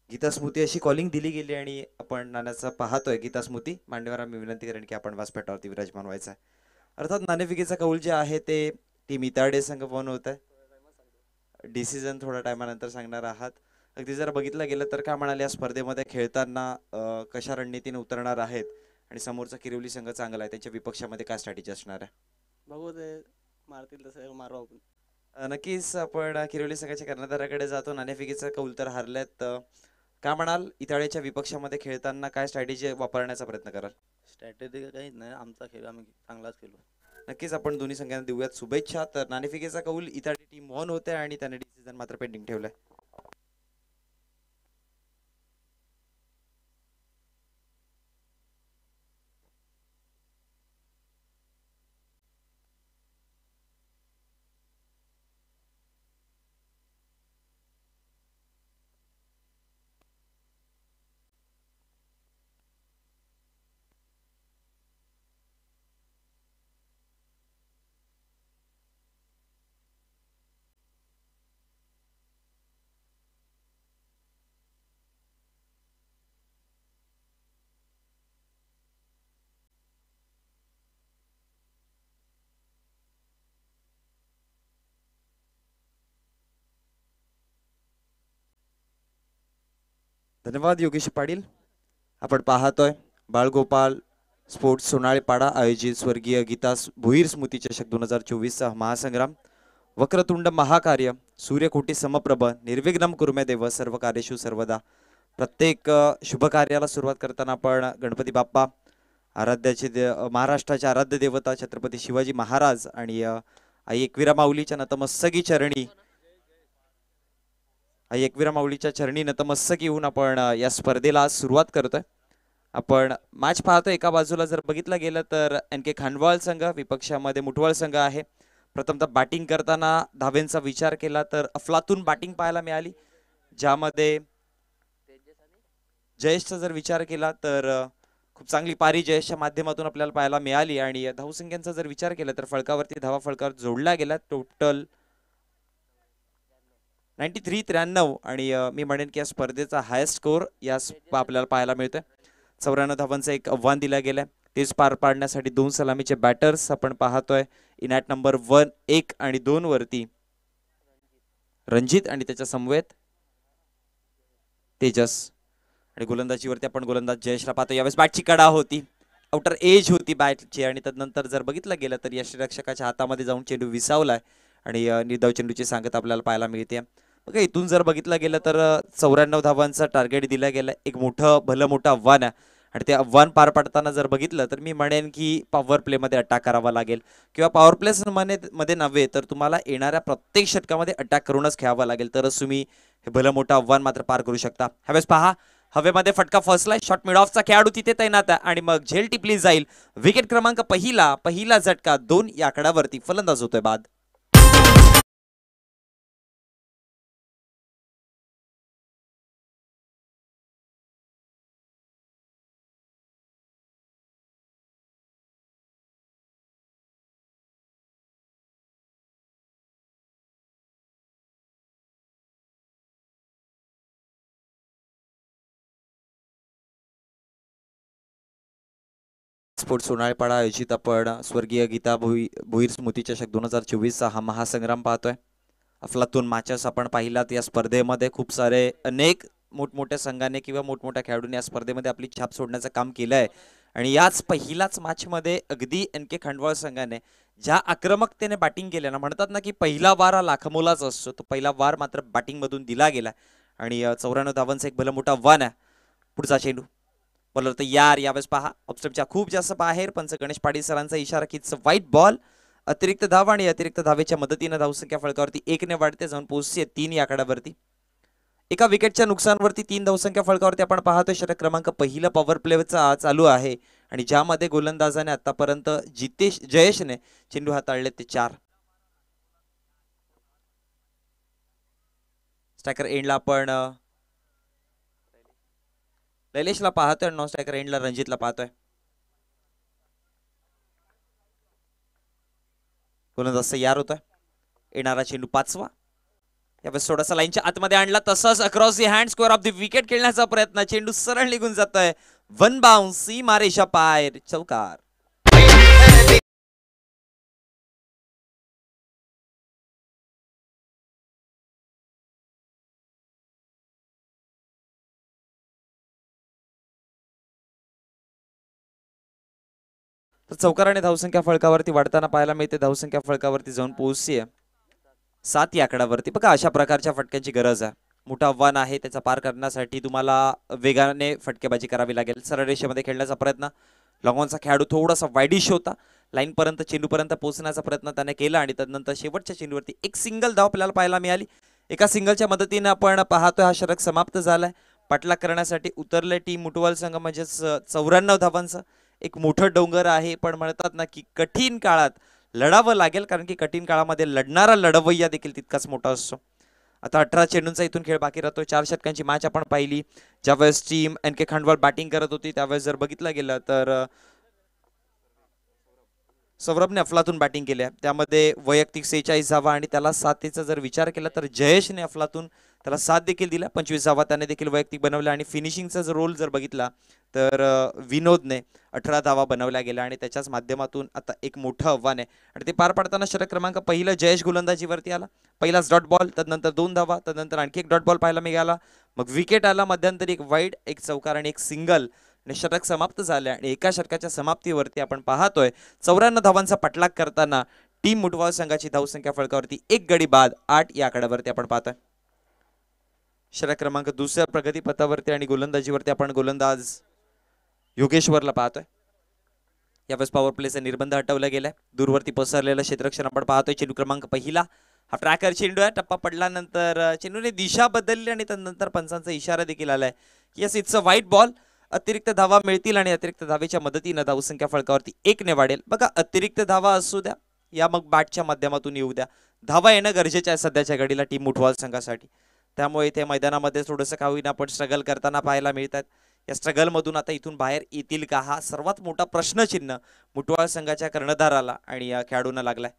गीता स्मृती अशी कॉलिंग दिली गेली आणि आपण नाण्याचा पाहतोय गीता स्मृती मांडेवर मी विनंती करेन की आपण व्यासपीठावरती विराजमान व्हायचा आहे. अर्थात नाणेफेकीचा कौल जे आहे ते टीम इताडे संघ पण होत आहे. डिसिजन थोड्या टायमानंतर सांगणार आहात. अगदी जर बघितलं गेलं तर काय म्हणाले या स्पर्धेमध्ये खेळताना कशा रणनीतीने उतरणार आहेत आणि समोरचा किरवली संघ चांगला आहे त्यांच्या विपक्षामध्ये काय स्ट्रॅटेजी असणार आहे. बघू ते मारतील तसं मारू आपण. नक्कीच आपण किरवली संघाच्या कर्णधाराकडे जातो. नाणेफेकीचा कौल तर हारल्यात. काय म्हणाल इताळ्याच्या विपक्षामध्ये खेळताना काय स्ट्रॅटेजी वापरण्याचा प्रयत्न कराल. स्ट्रॅटेजी काहीच नाही, आमचा खेळ आम्ही चांगलाच खेळलो. नक्कीच आपण दोन्ही संघांना देऊयात शुभेच्छा. तर नाणेफेकीचा कौल इताळी टीम ऑन होते आणि त्याने डिसिजन मात्र पेंडिंग ठेवलाय. धन्यवाद योगेश पाटील. आपण पाहतोय बाळगोपाल स्पोर्ट्स सोनाळेपाडा आयोजित स्वर्गीय गीता भुईर स्मृती चषक 2024चा महासंग्राम. वक्रतुंड महाकार्य सूर्यकोटी समप्रभ निर्विघ्नम कुर्मे देव सर्व कार्येषु सर्वदा. प्रत्येक शुभ कार्याला सुरुवात करताना आपण गणपती बाप्पा आराध्याचे महाराष्ट्राचे आराध्य देवता छत्रपती शिवाजी महाराज आणि आई एकविरा माऊलीच्या नतमस्तकी चरणी आई एकविरा माऊलीच्या चरणी नतमस्तक येऊन आपण या स्पर्धेला सुरुवात करतोय. आपण मॅच पाहतोय. एका बाजूला जर बघितलं गेलं तर NK खांडवाळ संघ, विपक्षामध्ये मुठवळ संघ आहे. प्रथमतः बॅटिंग करताना धावेंचा विचार केला तर अफलातून बॅटिंग पाहायला मिळाली, ज्यामध्ये जयेशचा जर विचार केला तर खूप चांगली पारी जयेशच्या माध्यमातून आपल्याला पाहायला मिळाली. आणि धावसंख्यांचा जर विचार केला तर फळकावरती धावा फळकावर जोडला गेला. टोटल 93-93 आणि मी म्हणेन की या स्पर्धेचा हायस्ट स्कोर या आपल्याला पाहायला मिळतोय. 94 धावांचं एक आव्हान दिलं गेलंय. तेच पार पाडण्यासाठी 2 सलामीचे बॅटर्स आपण पाहतोय. इनॅट नंबर 1, 1 आणि 2 वरती रणजित आणि त्याच्या समवेत तेजस. आणि गोलंदाजीवरती आपण गोलंदाज जयेशला पाहतो. यावेळेस बॅटची कडा होती, आउटर एज होती बॅटची आणि त्यानंतर जर बघितलं गेलं तर यष्टीरक्षकाच्या हातामध्ये जाऊन चेंडू विसावलाय आणि निर्धाव चेंडूची सांगत आपल्याला पाहायला मिळते. बघा इथून जर बघितलं गेलं तर 94 धावांचं टार्गेट दिलं गेलं. एक भलं मोठं आव्हान आहे आणि ते आव्हान पार पाडताना जर बघितलं तर मी म्हणेन की पॉवर प्लेमध्ये अटॅक करावा लागेल किंवा पॉवर प्ले मध्ये नव्हे तर तुम्हाला येणाऱ्या प्रत्येक षटकामध्ये अटॅक करूनच खेळावं लागेल, तरच तुम्ही हे भलं मोठं आव्हान मात्र पार करू शकता. ह्यावेळेस पहा हवेमध्ये फटका फसलाय. शॉट मिड ऑफचा खेळाडू तिथे तैनात आहे आणि मग झेल टिपली जाईल. विकेट क्रमांक पहिला झटका 2 या आकड्यावरती फलंदाज होतोय बाद. स्पोर्ट्स सोनाळेपाडा आयोजित आपण स्वर्गीय गीता भुईर स्मृती चषक 2024चा हा महासंग्राम पाहतोय. अफलातून मॅचेस आपण पाहिलात या स्पर्धेमध्ये. खूप सारे अनेक मोठमोठ्या संघाने किंवा मोठमोठ्या खेळाडूंनी या स्पर्धेमध्ये आपली छाप सोडण्याचं काम केलं आहे आणि याच पहिलाच मॅचमध्ये अगदी NK खांडवाळ संघाने ज्या आक्रमकतेने बॅटिंग केल्या ना, म्हणतात ना की पहिला वार हा लाखमोलाचा असतो, तो पहिला वार मात्र बॅटिंगमधून दिला गेला आणि 94 धावांचं एक भलं मोठं आव्हान आहे. पुढचा चेंडू बॉलर तयार. यावेळेस पहा ऑफस्टंपच्या खूप जास्त बाहेर. पंच गणेश पाटील सरांचा इशारा की व्हाईट बॉल. अतिरिक्त धाव आणि अतिरिक्त धावेच्या मदतीने धावसंख्या फळकावरती 1 ने वाढते, जाऊन पोहोचते 3 या आकड्यावरती. एका विकेटच्या नुकसानवरती 3 धावसंख्या फळकावरती आपण पाहतोय. षटक क्रमांक पहिला पॉवर प्लेचा चालू आहे आणि ज्यामध्ये गोलंदाजाने आतापर्यंत जयेशने चेंडू हाताळले ते 4. स्ट्रायकर एंडला आपण लैलेशला पाहतोय. नॉन स्ट्रायकर एंडला रणजितला पाहतोय. गोलंदाज तयार होतोय. येणारा चेंडू 5वा यावेळेस थोडासा लाईनच्या आतमध्ये आणला, तसंच across the hand square of the wicket खेळण्याचा प्रयत्न, चेंडू सरळ निघून जातोय, वन बाउन्स, सीमारेषा पार, चौकार. तर चौकाराने धावसंख्या फळकावरती वाढताना पाहायला मिळते. धावसंख्या फळकावरती जाऊन पोहोचतीये 7 या आकड्यावरती. बघा अशा प्रकारच्या फटक्यांची गरज आहे. मोठं आव्हान आहे, त्याचा पार करण्यासाठी तुम्हाला वेगाने फटकेबाजी करावी लागेल. सरळ रेषेमध्ये खेळण्याचा प्रयत्न, लॉंगॉनचा खेळाडू थोडासा वाईडिश होता, लाईन पर्यंत चेंडूपर्यंत पोहोचण्याचा प्रयत्न त्याने केला आणि त्यानंतर शेवटच्या चेंडूवरती एक सिंगल धाव आपल्याला पाहायला मिळाली. एका सिंगलच्या मदतीने आपण पाहतोय हा षटक समाप्त झालाय. पाठलाग करण्यासाठी उतरले टीम मुटवाल संघ, म्हणजेच 94 धावांचं एक मोठं डोंगर आहे. पण म्हणतात ना की कठीण काळात लढावं लागेल, कारण की कठीण काळामध्ये लढणारा लढवय्या देखील तितकाच मोठा असतो. आता 18 चेंडूंचा इथून खेळ बाकी राहतो. 4 षटकांची मॅच आपण पाहिली. ज्यावेळेस टीम NK खांडवाल बॅटिंग करत होती त्यावेळेस जर बघितलं गेलं तर सौरभने अफलातून बॅटिंग केली आहे. त्यामध्ये वैयक्तिक 46 धावा आणि त्याला साथीचा जर विचार केला तर जयेशने अफलातून त्याला 7 देखील दिला. 25 धावा त्याने देखील वैयक्तिक बनवल्या आणि फिनिशिंगचा जर रोल जर बघितला तर विनोदने 18 धावा बनवल्या गेल्या आणि त्याच्याच माध्यमातून आता एक मोठं आव्हान आहे आणि ते पार पाडताना षटक क्रमांक पहिलं जयेश गोलंदाजीवरती आला. पहिलाच डॉट बॉल, त्यानंतर 2 धावा, त्यानंतर आणखी एक डॉट बॉल पाहायला मिळाला. मग विकेट आला, मध्यंतरी एक वाईड, एक चौकार आणि एक सिंगल आणि षटक समाप्त झाले. आणि एका षटकाच्या समाप्तीवरती आपण पाहतोय 94 धावांचा पाठलाग करताना टीम मुटवाल संघाची धावसंख्या फळकावरती 1 गडी बाद 8 या आकड्यावरती आपण पाहतोय. षटक क्रमांक दुसऱ्या प्रगतीपथावरती आणि गोलंदाजीवरती आपण गोलंदाज योगेश्वरला पाहतोय. यावेळेस पॉवर प्लेचा निर्बंध हटवला गेलाय. दूरवरती पसरलेलं क्षेत्ररक्षण आपण पाहतोय. चेंडू क्रमांक पहिला, हा ट्रॅकर चेंडू आहे. टप्पा पडल्यानंतर चेंडूने दिशा बदलली आणि त्यानंतर पंचांचा इशारा देखील आलाय. Yes, it's a white ball. अतिरिक्त धावा मिळतील आणि अतिरिक्त धावेच्या मदतीनं धावसंख्या फळकावरती 1 ने वाढेल. बघा अतिरिक्त धावा असू द्या या मग बॅटच्या माध्यमातून येऊ द्या, धावा येणं गरजेचं आहे सध्याच्या घडीला टीम मुठवाल संघासाठी. त्यामुळे इथे मैदानामध्ये थोडंसं का होईना आपण स्ट्रगल करताना पाहायला मिळतात. या स्ट्रगलमधून आता इथून बाहेर येतील का, हा सर्वात मोठा प्रश्नचिन्ह मुटवाळ संघाच्या कर्णधाराला आणि या खेळाडूंना लागलाय.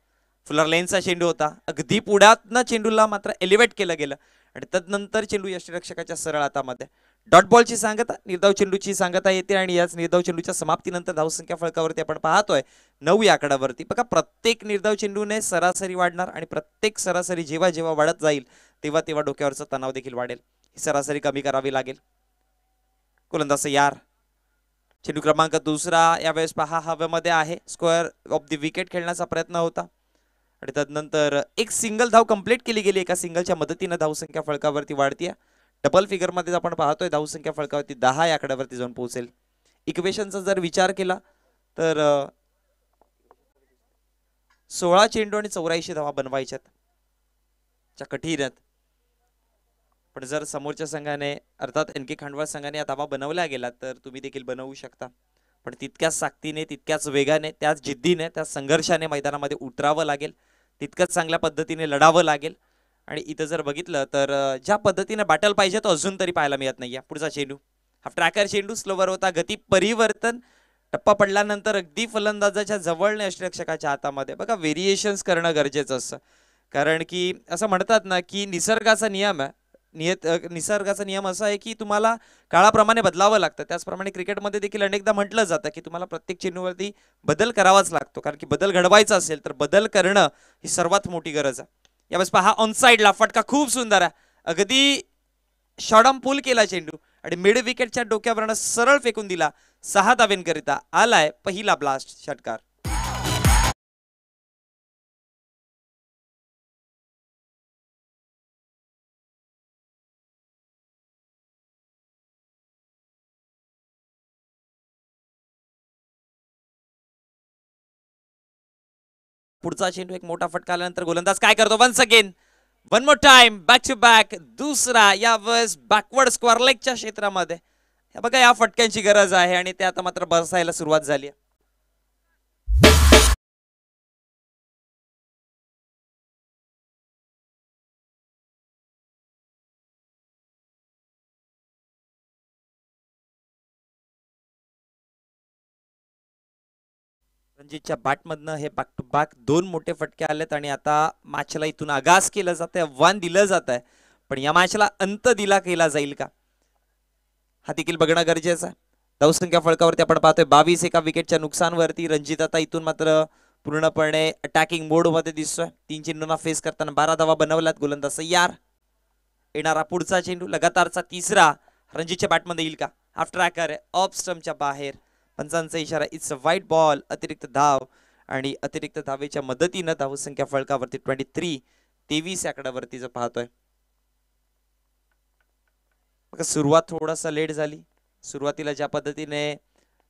फुलर लेनचा चेंडू होता, अगदी पुढ्यातनं चेंडूला मात्र एलिव्हेट केलं गेलं आणि तदनंतर चेंडू यष्टीरक्षकाच्या सरळ हातामध्ये. डॉट बॉलची सांगता, निर्धाव चेंडूची सांगता येते आणि याच निर्धाव चेंडूच्या समाप्तीनंतर धावसंख्या फळकावरती आपण पाहतोय 9 या आकड्यावरती. बघा प्रत्येक निर्धाव चेंडूने सरासरी वाढणार आणि प्रत्येक सरासरी जेव्हा जेव्हा वाढत जाईल तेव्हा तेव्हा डोक्यावरचा तणाव देखील वाढेल. ही सरासरी कमी करावी लागेल. गोलंदाज यार, चेंडू क्रमांक दुसरा यावेळेस पहा हवेमध्ये आहे. स्क्वेअर ऑफ द विकेट खेळण्याचा प्रयत्न होता आणि तदनंतर एक सिंगल धाव कंप्लीट केली गेली. एका सिंगलच्या मदतीनं धावसंख्या फळकावरती वाढतीये. डबल फिगरमध्ये आपण पाहतोय धावसंख्या फळकावरती 10 या आकड्यावरती जाऊन पोहोचेल. इक्वेशनचा जर विचार केला तर 16 चेंडू आणि 84 धावा बनवायच्यात, कठीण आहेत. पण जर समोरच्या संघाने अर्थात NK खांडवाळ संघाने या धावा बनवल्या गेला तर तुम्ही देखील बनवू शकता. पण तितक्याच ताकदीने, तितक्याच वेगाने, त्याच जिद्दीने, त्याच संघर्षाने मैदानामध्ये उतरावं लागेल. तितकंच चांगल्या पद्धतीने लढावं लागेल. आणि इथं जर बघितलं तर ज्या पद्धतीने बॅटल पाहिजे तो अजून तरी पाहायला मिळत नाहीये. पुढचा चेंडू, हा ट्रॅकर चेंडू स्लोवर होता, गती परिवर्तन, टप्पा पडल्यानंतर अगदी फलंदाजाच्या जवळने यष्टीरक्षकाच्या हातामध्ये. बघा व्हेरिएशन्स करणं गरजेचं असतं, कारण की असं म्हणतात ना की निसर्गाचा नियम आहे, निसर्गाचा नियम असा आहे की तुम्हाला काळाप्रमाणे बदलावं लागतं. त्याचप्रमाणे क्रिकेटमध्ये देखील अनेकदा म्हटलं जातं की तुम्हाला प्रत्येक चेंडूवरती बदल करावाच लागतो, कारण की बदल घडवायचा असेल तर बदल करणं ही सर्वात मोठी गरज आहे. यावेळेस पहा ऑन साइडला फटका खूप सुंदर आहे, अगदी शॉर्टम पुल केला चेंडू आणि मिड विकेटच्या डोक्यावरनं सरळ फेकून दिला. 6 धावेंकरिता आलाय पहिला ब्लास्ट, षटकार. पुढचा चेंडू एक मोठा फटका आल्यानंतर गोलंदाज काय करतो, once again one more time back to back दुसरा, यावेळेस बॅकवर्ड स्क्वेअर लेगच्या क्षेत्रामध्ये. बघा या फटक्यांची गरज आहे आणि ते आता मात्र बरसायला सुरुवात झाली. रणजितच्या बॅटमधनं हे बॅक टू बॅक 2 मोठे फटके आलेत आणि आता मॅचला इथून आगास केलं जात आहे, आव्हान दिलं जात आहे, पण या मॅचला अंत दिला केला जाईल का हा देखील बघणं गरजेचं आहे. धावसंख्या फळकावरती आपण पाहतोय 22 एका विकेटच्या नुकसानवरती. रणजित आता इथून मात्र पूर्णपणे अटॅकिंग मोड मध्ये दिसतोय. 3 चेंडूंना फेस करताना 12 धावा बनवल्यात. गोलंदाज तयार. येणारा पुढचा चेंडू लगातारचा तिसरा रणजितच्या बॅटमध्ये येईल का? आफ्टर ट्रॅकर ऑफ स्टंपच्या बाहेर. पंचांचा इशारा, इट्स अ व्हाईट बॉल. अतिरिक्त धाव आणि अतिरिक्त धावेच्या मदतीनं धावसंख्या फळकावरती 23 या आकड्यावरती जो पाहतोय. सुरुवात थोडासा लेट झाली. सुरुवातीला ज्या पद्धतीने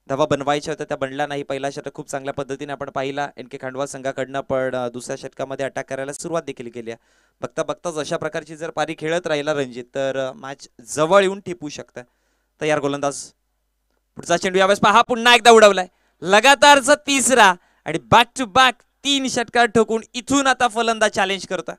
धावा बनवायच्या होत्या त्या बनल्या नाही. पहिला षटक खूप चांगल्या पद्धतीने आपण पाहिला NK खांडवा संघाकडनं, पण दुसऱ्या षटकामध्ये अटॅक करायला सुरुवात देखील केली आहे. बघता बघताच अशा प्रकारची जर पारी खेळत राहिला रणजित तर मॅच जवळ येऊन ठेपू शकतं. तयार गोलंदाज. पुढचा चेंडू यावेळेस पहा पुन्हा एकदा उडवलाय. लगातारचा तिसरा आणि बॅक टू बॅक 3 षटकार ठोकून इथून आता फलंदाज चॅलेंज करतोय.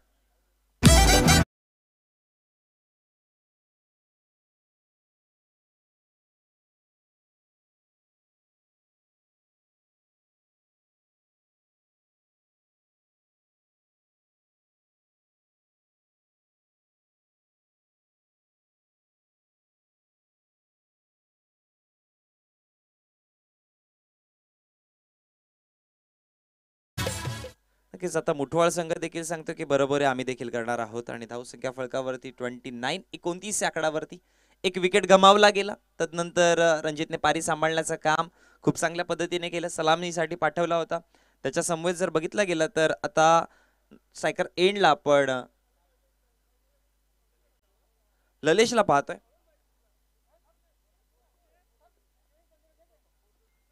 नक्कीच आता मुठवाळ संघ देखील सांगतो की बरोबर आहे, आम्ही देखील करणार आहोत. आणि धावसंख्या फळकावरती 29 या आकड्यावरती एक विकेट गमावला गेला. तदनंतर रणजितने पारी सांभाळण्याचं काम खूप चांगल्या पद्धतीने केलं. सलामीसाठी पाठवला होता. त्याच्या समवेत जर बघितलं गेलं तर आता स्ट्रायकर एंडला आपण ललेशला पाहतोय.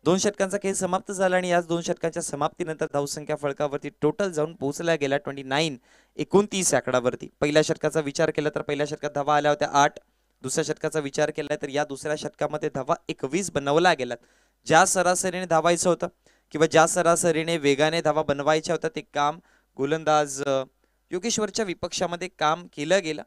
2 षटकांचा खेळ समाप्त झाला आणि याच 2 षटकांच्या समाप्तीनंतर धावसंख्या फळकावरती टोटल जाऊन पोहोचला गेला 29 या आकड्यावरती. पहिल्या षटकाचा विचार केला तर पहिल्या षटकात धावा आल्या होत्या 8. दुसऱ्या षटकाचा विचार केला तर या दुसऱ्या षटकामध्ये धावा 21 बनवल्या गेल्यात. ज्या सरासरीने धावायचं होतं किंवा ज्या सरासरीने वेगाने धावा बनवायच्या होत्या ते काम गोलंदाज योगेश्वरच्या विपक्षामध्ये काम केलं गेलं.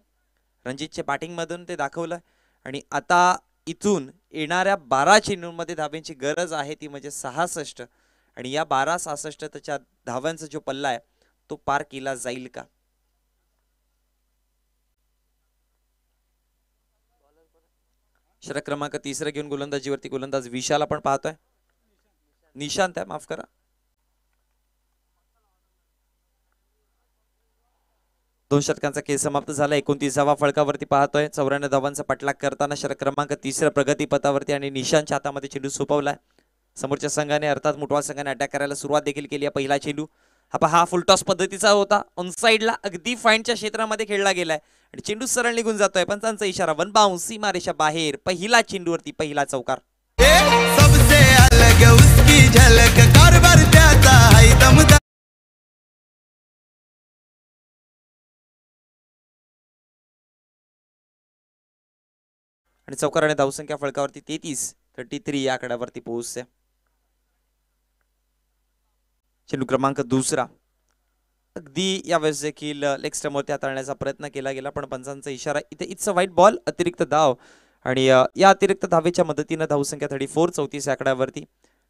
रणजितच्या बॅटिंगमधून ते दाखवलं आणि आता इथून येणाऱ्या 12 चेंडूंमध्ये धावांची गरज आहे ती म्हणजे 66 आणि या 12-66 त्याच्या धावांचा जो पल्ला आहे तो पार केला जाईल का? षटक क्रमांक 3 घेऊन गोलंदाजीवरती गोलंदाज विशाल आपण पाहतोय. निशांत आहे, माफ करा. दोन षटकांचा खेळ समाप्त झाला. 29वा फळकावरती पाहतोय. 94 धावांचा पाठलाग करताना षटक क्रमांक 3 प्रगतीपथावरती आणि निशांतच्या हातामध्ये चेंडू सोपवलाय. समोरच्या संघाने अर्थात मुठवा संघाने अटॅक करायला सुरुवात देखील केली आहे. पहिला चेंडू हा फुलटॉस पद्धतीचा होता. ऑन साइडला अगदी फाईनच्या क्षेत्रामध्ये खेळला गेलाय आणि चेंडू सरळ निघून जातोय. पंचांचा इशारा, वन बाउन्स, सीमारेषा बाहेर. पहिला चेंडूवरती पहिला चौकार. सबसे अलग उसकी झलक कारभार त्याचा है दमदार. आणि चौकाराने धावसंख्या फळकावरती 33 या आकड्यावरती पोहोचते. चेंडू क्रमांक 2 अगदी यावेळेस देखील लेग स्टंपवरती हाताळण्याचा प्रयत्न केला गेला पण पंचांचा इशारा, इथे इट्स अ व्हाईट बॉल. अतिरिक्त धाव आणि या अतिरिक्त धावेच्या मदतीने धावसंख्या 34 या आकड्यावरती.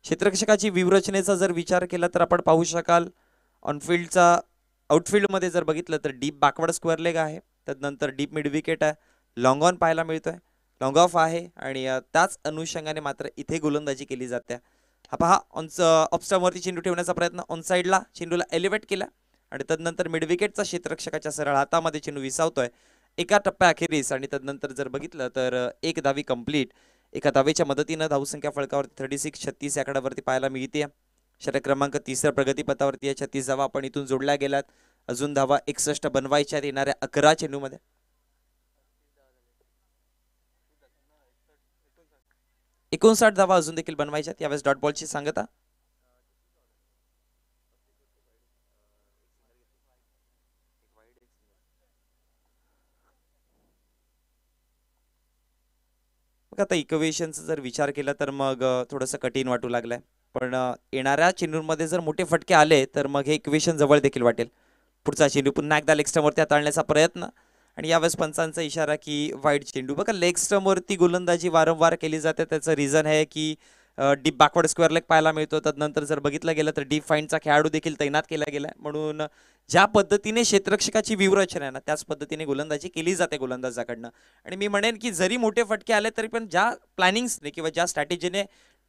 क्षेत्ररक्षकाची व्यूहरचनेचा जर विचार केला तर आपण पाहू शकाल ऑनफिल्डचा आउटफिल्डमध्ये जर बघितलं तर डीप बॅकवर्ड स्क्वेअर लेग आहे. त्यानंतर डीप मिड विकेट आहे. लॉंग ऑन पाहायला मिळतोय, लॉंग ऑफ आहे आणि त्याच अनुषंगाने मात्र इथे गोलंदाजी केली जाते. हा पहा ऑफस्टंपवरती चेंडू ठेवण्याचा प्रयत्न. ऑन साइडला चेंडूला एलिव्हेट केला आणि तदनंतर मिड विकेटचा क्षेत्ररक्षकाच्या सरळ हातामध्ये चेंडू विसावतोय एका टप्प्याअखेरीस. आणि तदनंतर जर बघितलं तर एक धावी कंप्लीट. एका धावेच्या मदतीनं धावसंख्या फळकावरती 36 या आकड्यावरती पाहायला मिळते. षटक क्रमांक 3 प्रगतीपथावरती या 36 धावा आपण इथून जोडल्या गेल्यात. अजून धावा 61 बनवायच्या येणाऱ्या 11 चेंडूमध्ये. 59 धावा अजून देखील बनवायच्यात. यावेळेस डॉट बॉलची सांगता. आता इक्वेशनचा जर विचार केला तर मग थोडंसं कठीण वाटू लागलंय. पण येणाऱ्या चेंडूंमध्ये जर मोठे फटके आले तर मग हे इक्वेशन जवळ देखील वाटेल. पुढचा चेंडू पुन्हा एकदा लेग स्टंपवरती हाताळण्याचा प्रयत्न आणि यावेळेस पंचांचा इशारा की वाईड चेंडू. बघा लेग स्टंपवरती गोलंदाजी वारंवार केली जाते. त्याचं रिझन आहे की डीप बॅकवर्ड स्क्वेअर लेग पाहायला मिळतो. त्यानंतर जर बघितलं गेलं तर डीप फाईंडचा खेळाडू देखील तैनात केला गेला, म्हणून ज्या पद्धतीने क्षेत्ररक्षकाची व्यूहरचना आहे ना त्याच पद्धतीने गोलंदाजी केली जाते गोलंदाजाकडनं. आणि मी म्हणेन की जरी मोठे फटके आले तरी पण ज्या प्लॅनिंग्सने किंवा ज्या स्ट्रॅटेजीने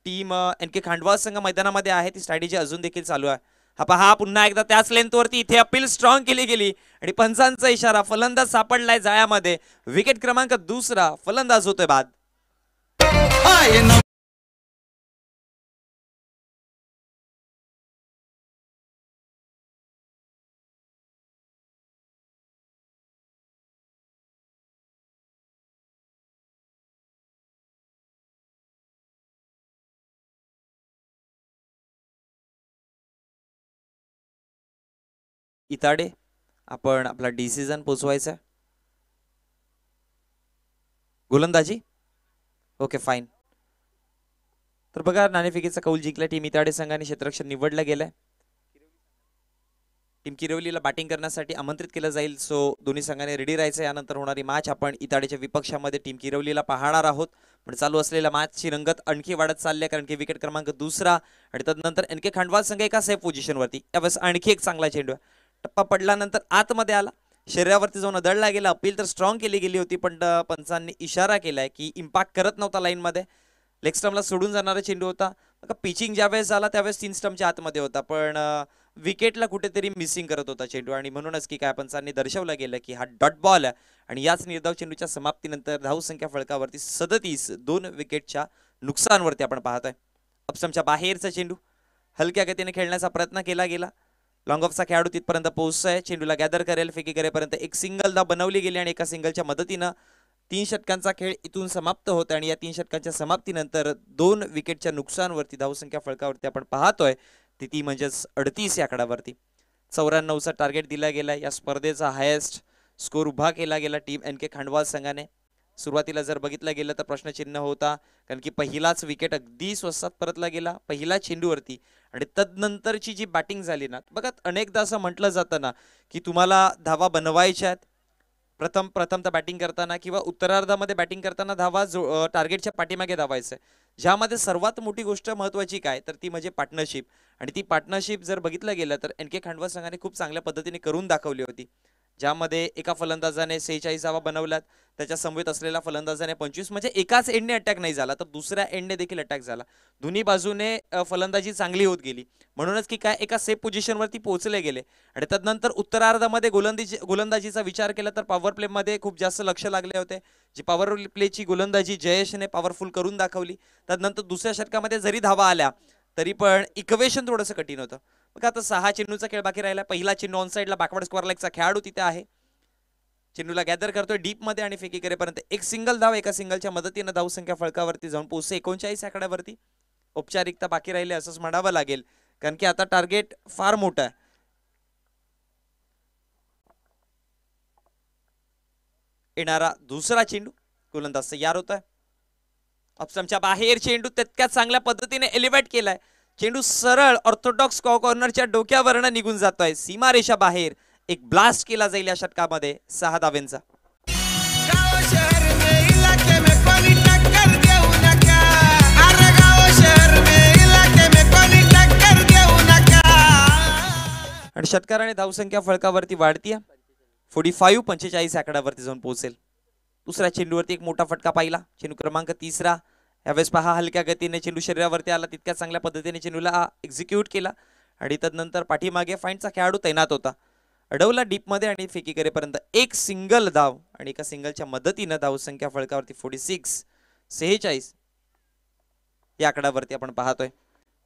टीम NK खांडवा संघ मैदानामध्ये आहे ती स्ट्रॅटेजी अजून देखील चालू आहे. हा पहा पुन्हा एकदा त्याच लेंथवरती इथे अपील स्ट्रॉंग केली गेली आणि पंचांचा इशारा, फलंदाज सापडलाय जाळ्यामध्ये. विकेट क्रमांक 2 फलंदाज होतोय बाद. आय न इताडे आपण आपला डिसिजन पोचवायचा आहे. गोलंदाजी ओके फाईन. तर बघा नाणेफेकीचा कौल जिंकला टीम इताडे संघाने. क्षेत्ररक्षक निवडलं गेलंय. टीम किरवलीला बॅटिंग करण्यासाठी आमंत्रित केलं जाईल. सो दोन्ही संघाने रेडी राहायचं. यानंतर होणारी मॅच आपण इताडेच्या विपक्षामध्ये टीम किरवलीला पाहणार आहोत. पण चालू असलेल्या मॅचची रंगत आणखी वाढत चालली आहे, कारण की विकेट क्रमांक 2 आणि त्यानंतर NK खांडवा संघ एका सेफ पोझिशनवरती. यावेळेस आणखी एक चांगला चेंडू आहे. टप्पा पडल्यानंतर आतमध्ये आला, शरीरावरती जाऊन दडला गेला. अपील तर स्ट्रॉंग केली गेली होती, पण पंचांनी इशारा केलाय की इम्पॅक्ट करत नव्हता लाईनमध्ये. लेग स्टम्पला सोडून जाणारा चेंडू होता. पिचिंग ज्यावेळेस झाला त्यावेळेस 3 स्टम्पच्या आतमध्ये होता, पण विकेटला कुठेतरी मिसिंग करत होता चेंडू. आणि म्हणूनच की काय पंचांनी दर्शवलं गेलं की हा डॉट बॉल आहे. आणि याच निर्धाव चेंडूच्या समाप्तीनंतर धावसंख्या फळकावरती 37 2 विकेटच्या नुकसानवरती आपण पाहतोय. अपस्टम्पच्या बाहेरचा चेंडू हलक्या गतीने खेळण्याचा प्रयत्न केला गेला. लॉंग ऑफचा खेळाडू तिथपर्यंत पोहोचतोय, चेंडूला गॅदर करेल. फेकी करेपर्यंत एक सिंगल धाव बनवली गेली आणि एका सिंगलच्या मदतीनं 3 षटकांचा खेळ इथून समाप्त होत. आणि या 3 षटकांच्या समाप्तीनंतर 2 विकेटच्या नुकसानवरती धावसंख्या फळकावरती आपण पाहतोय ती म्हणजेच 38 या आकड्यावरती. 94चा टार्गेट दिला गेला. या स्पर्धेचा हायेस्ट स्कोर उभा केला गेला टीम NK खांडवा संघाने. सुरुवातीला जर बघितलं गेलं तर प्रश्नचिन्ह होता, कारण की पहिलाच विकेट अगदी स्वस्तात परतला गेला पहिला चेंडूवरती. आणि तदनंतरची जी बॅटिंग झाली ना, बघा अनेकदा असं म्हटलं जातं ना की तुम्हाला धावा बनवायच्या आहेत प्रथम तर बॅटिंग करताना किंवा उत्तरार्धामध्ये बॅटिंग करताना धावा टार्गेटच्या पाठीमागे धावायचं. ज्यामध्ये सर्वात मोठी गोष्ट महत्वाची काय तर ती म्हणजे पार्टनरशिप. आणि ती पार्टनरशिप जर बघितलं गेलं तर NK खांडवा संघाने खूप चांगल्या पद्धतीने करून दाखवली होती. ज्यामध्ये एका फलंदाजाने 46 धावा बनवल्यात, त्याच्या समवेत असलेल्या फलंदाजाने 25, म्हणजे एकाच एंडने अटॅक नाही झाला तर दुसऱ्या एंडने देखील अटॅक झाला. दोन्ही बाजूने फलंदाजी चांगली होत गेली, म्हणूनच की काय एका सेफ पोझिशनवरती पोहोचले गेले. आणि त्यानंतर उत्तरार्धामध्ये गोलंदाजीचा विचार केला तर पॉवर प्लेमध्ये खूप जास्त लक्ष लागले होते. जी पॉवर प्लेची गोलंदाजी जयेशने पॉवरफुल करून दाखवली. त्यानंतर दुसऱ्या षटकामध्ये जरी धावा आल्या तरी पण इक्वेशन थोडंसं कठीण होतं. बघा आता 6 चेंडूचा खेळ बाकी राहिला. पहिला चेंडू ऑन साईडला बॅकवर्ड स्क्वेअर लेगचा खेळाडू तिथे आहे, चेंडूला गॅदर करतोय डीप मध्ये आणि फेकी करेपर्यंत एक सिंगल धाव एका सिंगलच्या मदतीने धावसंख्या फळकावरती जाऊन पोहोचते 39 आकड्यावरती. औपचारिकता बाकी राहिले असंच म्हणावं लागेल, कारण की आता टार्गेट फार मोठा आहे. येणारा दुसरा चेंडू गोलंदाज तयार होत आहे. ऑप्शनच्या बाहेर चेंडू तितक्याच चांगल्या पद्धतीने एलिव्हेट केलाय. चेंडू सरळ ऑर्थोडॉक्स कॉर्नरच्या डोक्यावरनं निघून जातोय सीमारेषा बाहेर. एक ब्लास्ट केला जाईल या षटकामध्ये 6 धावेंचा. गाव शहर में इलाके में कोणी टक्कर देऊ नका. अरे गाव शहर में इलाके में कोणी टक्कर देऊ नका. आणि षटकाराने धावसंख्या फळकावरती वाढतीये 45 आकड्यावरती जाऊन पोहोचेल. दुसऱ्या चेंडूवरती एक मोठा फटका पाहिला. चेंडू क्रमांक 3 यावेळेस पहा हलक्या गतीने चेंडू शरीरावरती आला, तितक्या चांगल्या पद्धतीने चेंडूला एक्झिक्यूट केला. आणि त्यानंतर पाठीमागे फाईंडचा खेळाडू तैनात होता, अडवला डीप मध्ये आणि फेकी करेपर्यंत एक सिंगल धाव आणि एका सिंगलच्या मदतीने धावसंख्या फळकावरती 46 या आकड्यावरती आपण पाहतोय.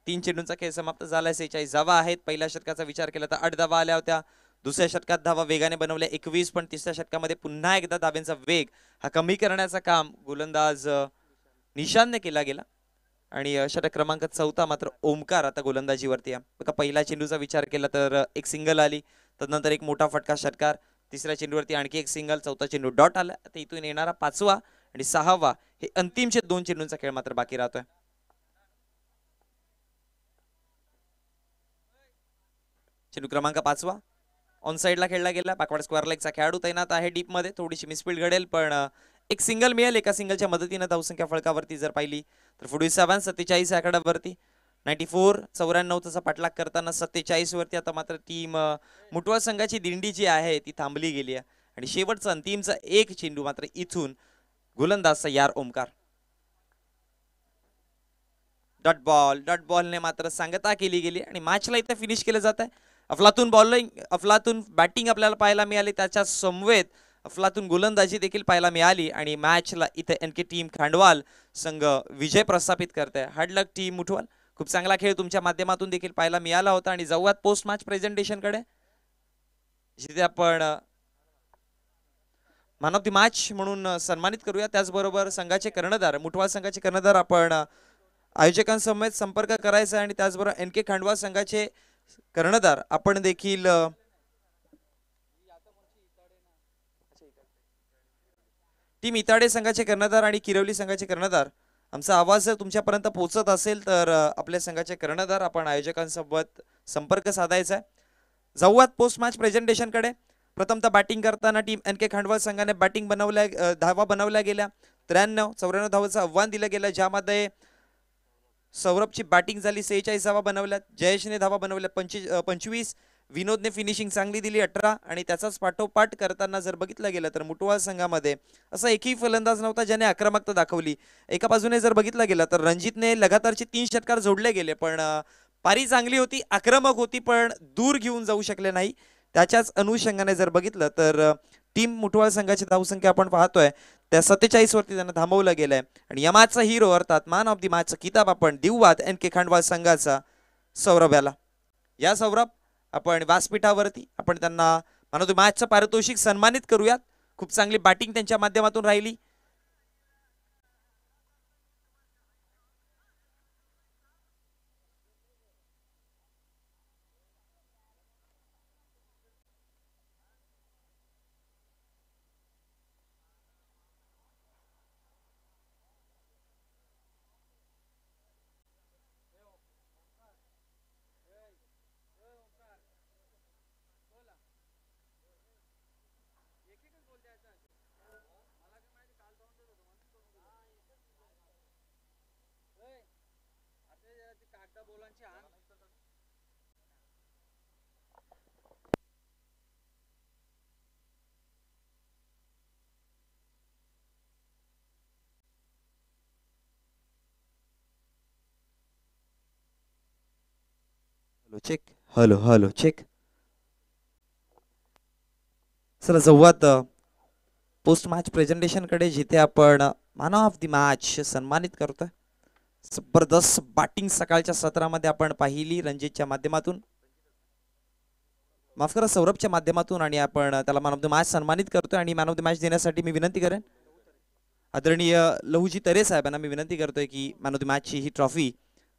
3 चेंडूंचा खेळ समाप्त झालाय. 46 धावा आहेत. पहिल्या षटकाचा विचार केला तर 8 धावा आल्या होत्या. दुसऱ्या षटकात धावा वेगाने बनवल्या 21, पण तिसऱ्या षटकामध्ये पुन्हा एकदा धाव्यांचा वेग हा कमी करण्याचा काम गोलंदाज निशानने केला गेला. आणि षटक क्रमांक 4 मात्र ओमकार आता गोलंदाजीवरती आहे. बघा पहिल्या चेंडूचा विचार केला तर एक सिंगल आली, त्यानंतर एक मोठा फटका षटकार, तिसऱ्या चेंडूवरती आणखी एक सिंगल, चौथा चेंडू डॉट आला. आता इथून येणारा 5वा आणि 6वा हे अंतिमचे 2 चेंडूंचा खेळ मात्र बाकी राहतोय. चेंडू क्रमांक 5 ऑन साईडला खेळला गेला. बॅकवर्ड स्क्वेअर लेगचा खेळाडू तैनात आहे डीप मध्ये. थोडीशी मिसफील्ड घडेल, पण एक सिंगल मिळेल. एका सिंगलच्या मदतीने धावसंख्या फळकावरती जर पाहिली तर 47 47 आकड्यावरती 94 94चा पाठलाग करताना 47 वरती आता मात्र टीम मुटवळ संघाची दिंडी जी आहे ती थांबली गेली आहे आणि शेवटचा अंतिमचा एक चेंडू मात्र इथून गोलंदाज यार ओमकार. डॉट बॉलने मात्र सांगता केली गेली आणि मॅचला इथे फिनिश केलं जात आहे. अफलातून बॅटिंग आपल्याला पाहायला मिळाली, त्याच्या समवेत अफलातून गोलंदाजी देखील पाहायला मिळाली आणि मॅचला इथे एनके टीम खांडवाल संघ विजय प्रस्थापित करते. हार्ड लक टीम मुठवाल. खूप चांगला खेळ तुमच्या माध्यमातून देखील पाहायला मिळाला होता आणि जाऊयात पोस्ट मॅच प्रेझेंटेशन कडे, जिथे आपण मॅन ऑफ द मॅच म्हणून सन्मानित करूया. त्याचबरोबर संघाचे कर्णधार, मुठवाल संघाचे कर्णधार आपण आयोजकांसमवेत संपर्क करायचा आणि त्याचबरोबर एनके खांडवाल संघाचे कर्णधार आपण देखील टीम इताडे संघाचे कर्णधार आणि किरवली संघाचे कर्णधार, आमचा आवाज जर तुमच्यापर्यंत पोहोचत असेल तर आपल्या संघाचे कर्णधार आपण आयोजकांसोबत संपर्क साधायचा आहे. जाऊयात पोस्ट मॅच प्रेझेंटेशन कडे. प्रथमतः बॅटिंग करताना टीम एनके खांडवाल संघाने धावा बनवल्या गेल्या 93-94 धावांचं आव्हान दिलं गेलं, ज्यामध्ये सौरभची बॅटिंग झाली 46 धावा बनवल्यात, जयेशने धावा बनवल्या 25, विनोदने फिनिशिंग चांगली दिली 18 आणि त्याचाच पाठोपाठ करताना जर बघितलं गेलं तर मुटवाल संघामध्ये असा एकही फलंदाज नव्हता ज्याने आक्रमकता दाखवली. एका बाजूने जर बघितलं गेलं तर रणजितने लगातारचे 3 षटकार जोडले गेले, पण पारी चांगली होती, आक्रमक होती, पण दूर घेऊन जाऊ शकले नाही. त्याच्याच अनुषंगाने जर बघितलं तर टीम मुटवाल संघाची धावसंख्या आपण पाहतोय त्या 47 वरती त्यांना थांबवलं गेलंय आणि या मॅचचा हिरो अर्थात मॅन ऑफ द मॅचचा किताब आपण देऊयात एनके खांडवाल संघाचा सौरभ याला. या सौरभ आपण व्यासपीठावरती आपण त्यांना मॅन ऑफ द मॅचचं पारितोषिक सन्मानित करूयात. खूप चांगली बॅटिंग त्यांच्या माध्यमातून राहिली. Check hello check. चला जाऊयात पोस्ट मॅच प्रेझेंटेशन कडे, जिथे आपण मॅन ऑफ द मॅच सन्मानित करतोय. जबरदस्त बॅटिंग सकाळच्या सत्रामध्ये आपण पाहिली रणजितच्या माध्यमातून, माफ करा सौरभच्या माध्यमातून, आणि आपण त्याला मॅन ऑफ द मॅच सन्मानित करतोय. आणि मॅन ऑफ द मॅच देण्यासाठी मी विनंती करेन आदरणीय लहुजी तरे साहेबांना मी विनंती करतोय की मॅन ऑफ द मॅचची ही ट्रॉफी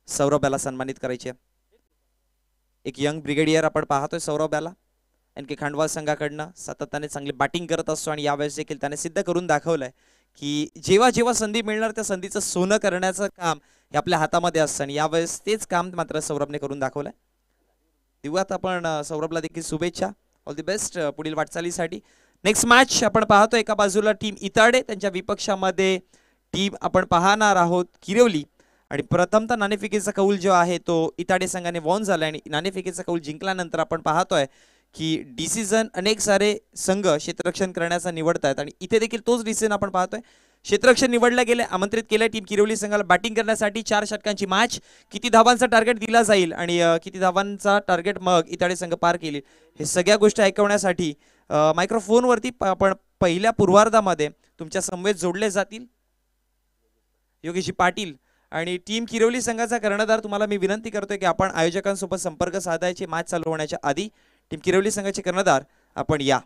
सौरभ याला सन्मानित करायची आहे. एक यंग ब्रिगेडियर आपण पाहतोय सौरभ याला, एनके खांडवाल संघाकडनं सातत्याने चांगली बॅटिंग करत असतो आणि यावेळेस देखील त्याने सिद्ध करून दाखवलंय की जेव्हा जेव्हा संधी मिळणार त्या संधीचं सोनं करण्याचं काम हे आपल्या हातामध्ये असतं आणि यावेळेस तेच काम मात्र सौरभने करून दाखवलंय. देऊयात आपण सौरभला देखील शुभेच्छा, ऑल दी बेस्ट पुढील वाटचालीसाठी. नेक्स्ट मॅच आपण पाहतो, एका बाजूला टीम इताडे, त्यांच्या विपक्षामध्ये टीम आपण पाहणार आहोत किरवली. आणि प्रथमतः नाणेफेकीचा कौल जो आहे तो इताडे संघाने वॉन झाला आणि नाणेफेकीचा कौल जिंकल्यानंतर आपण पाहतोय की डिसिजन अनेक सारे संघ क्षेत्ररक्षण करण्याचा निवडतायत आणि इथे देखील तोच डिसिजन आपण पाहतोय. क्षेत्ररक्षण निवडले गेले, आमंत्रित केले टीम किरवली संघाला बॅटिंग करण्यासाठी. 4 षटकांची मॅच, किती धावांचा टार्गेट दिला जाईल आणि किती धावांचा टार्गेट मग इताडे संघ पार केली, हे सगळ्या गोष्टी ऐकवण्यासाठी मायक्रोफोनवरती आपण पहिल्या पूर्वार्धामध्ये तुमच्या समवेत जोडले जातील योगेशजी पाटील. आणि टीम किरवली संघाचा कर्णधार तुम्हाला मी विनंती करतोय की आपण आयोजकांसोबत संपर्क साधायचे मॅच चालू होण्याच्या आधी. टीम किरवली संघाचे कर्णधार आपण या.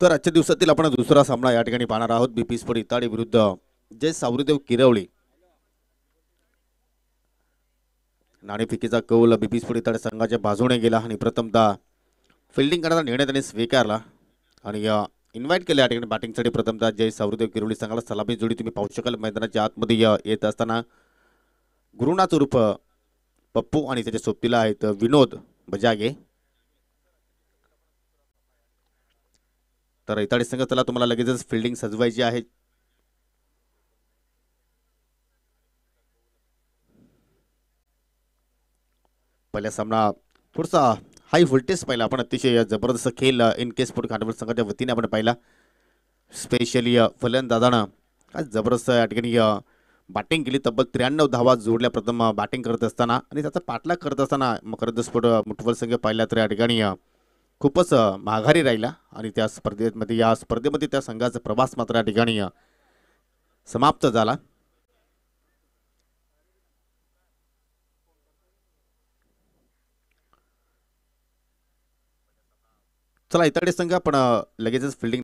तर आजच्या दिवसातील आपण दुसरा सामना या ठिकाणी पाहणार आहोत. BP स्पोर्ट इताडी विरुद्ध जय सावरीदेव किरवळी. नाणेफेकीचा कौल BP स्पोर्ट इताडी संघाच्या बाजूने गेला आणि प्रथमतः फिल्डिंग करण्याचा निर्णय त्यांनी स्वीकारला आणि इन्व्हाइट केले या ठिकाणी बॅटिंगसाठी. प्रथमतः जय सावरीदेव किरवळी संघाला सलामी जोडी तुम्ही पाहू शकाल. मैदानाच्या आतमध्ये येत असताना गुरुनाथ उर्फ पप्पू आणि त्याच्या सोबतीला आहेत विनोद बजागे. तर इताडी संघ चला तुम्हाला लगेचच फिल्डिंग सजवायची आहे. पहिला सामना थोडासा हाय व्होल्टेज पाहिला आपण. अतिशय जबरदस्त खेळ इनके स्पोर्ट खांडवल संघाच्या वतीने आपण पाहिला. स्पेशली फलंदाजानं काय जबरदस्त या ठिकाणी बॅटिंग केली. तब्बल 93 धावा जोडल्या प्रथम बॅटिंग करत असताना आणि त्याचा पाठलाग करत असताना मकरंद स्पोर्ट मुठवल संघ पाहिला तर या ठिकाणी खूपच माघारी राहिला आणि त्या स्पर्धेमध्ये त्या संघाचा प्रवास मात्र या ठिकाणी समाप्त झाला. चला इताडी संघ पण लगेचच फिल्डिंग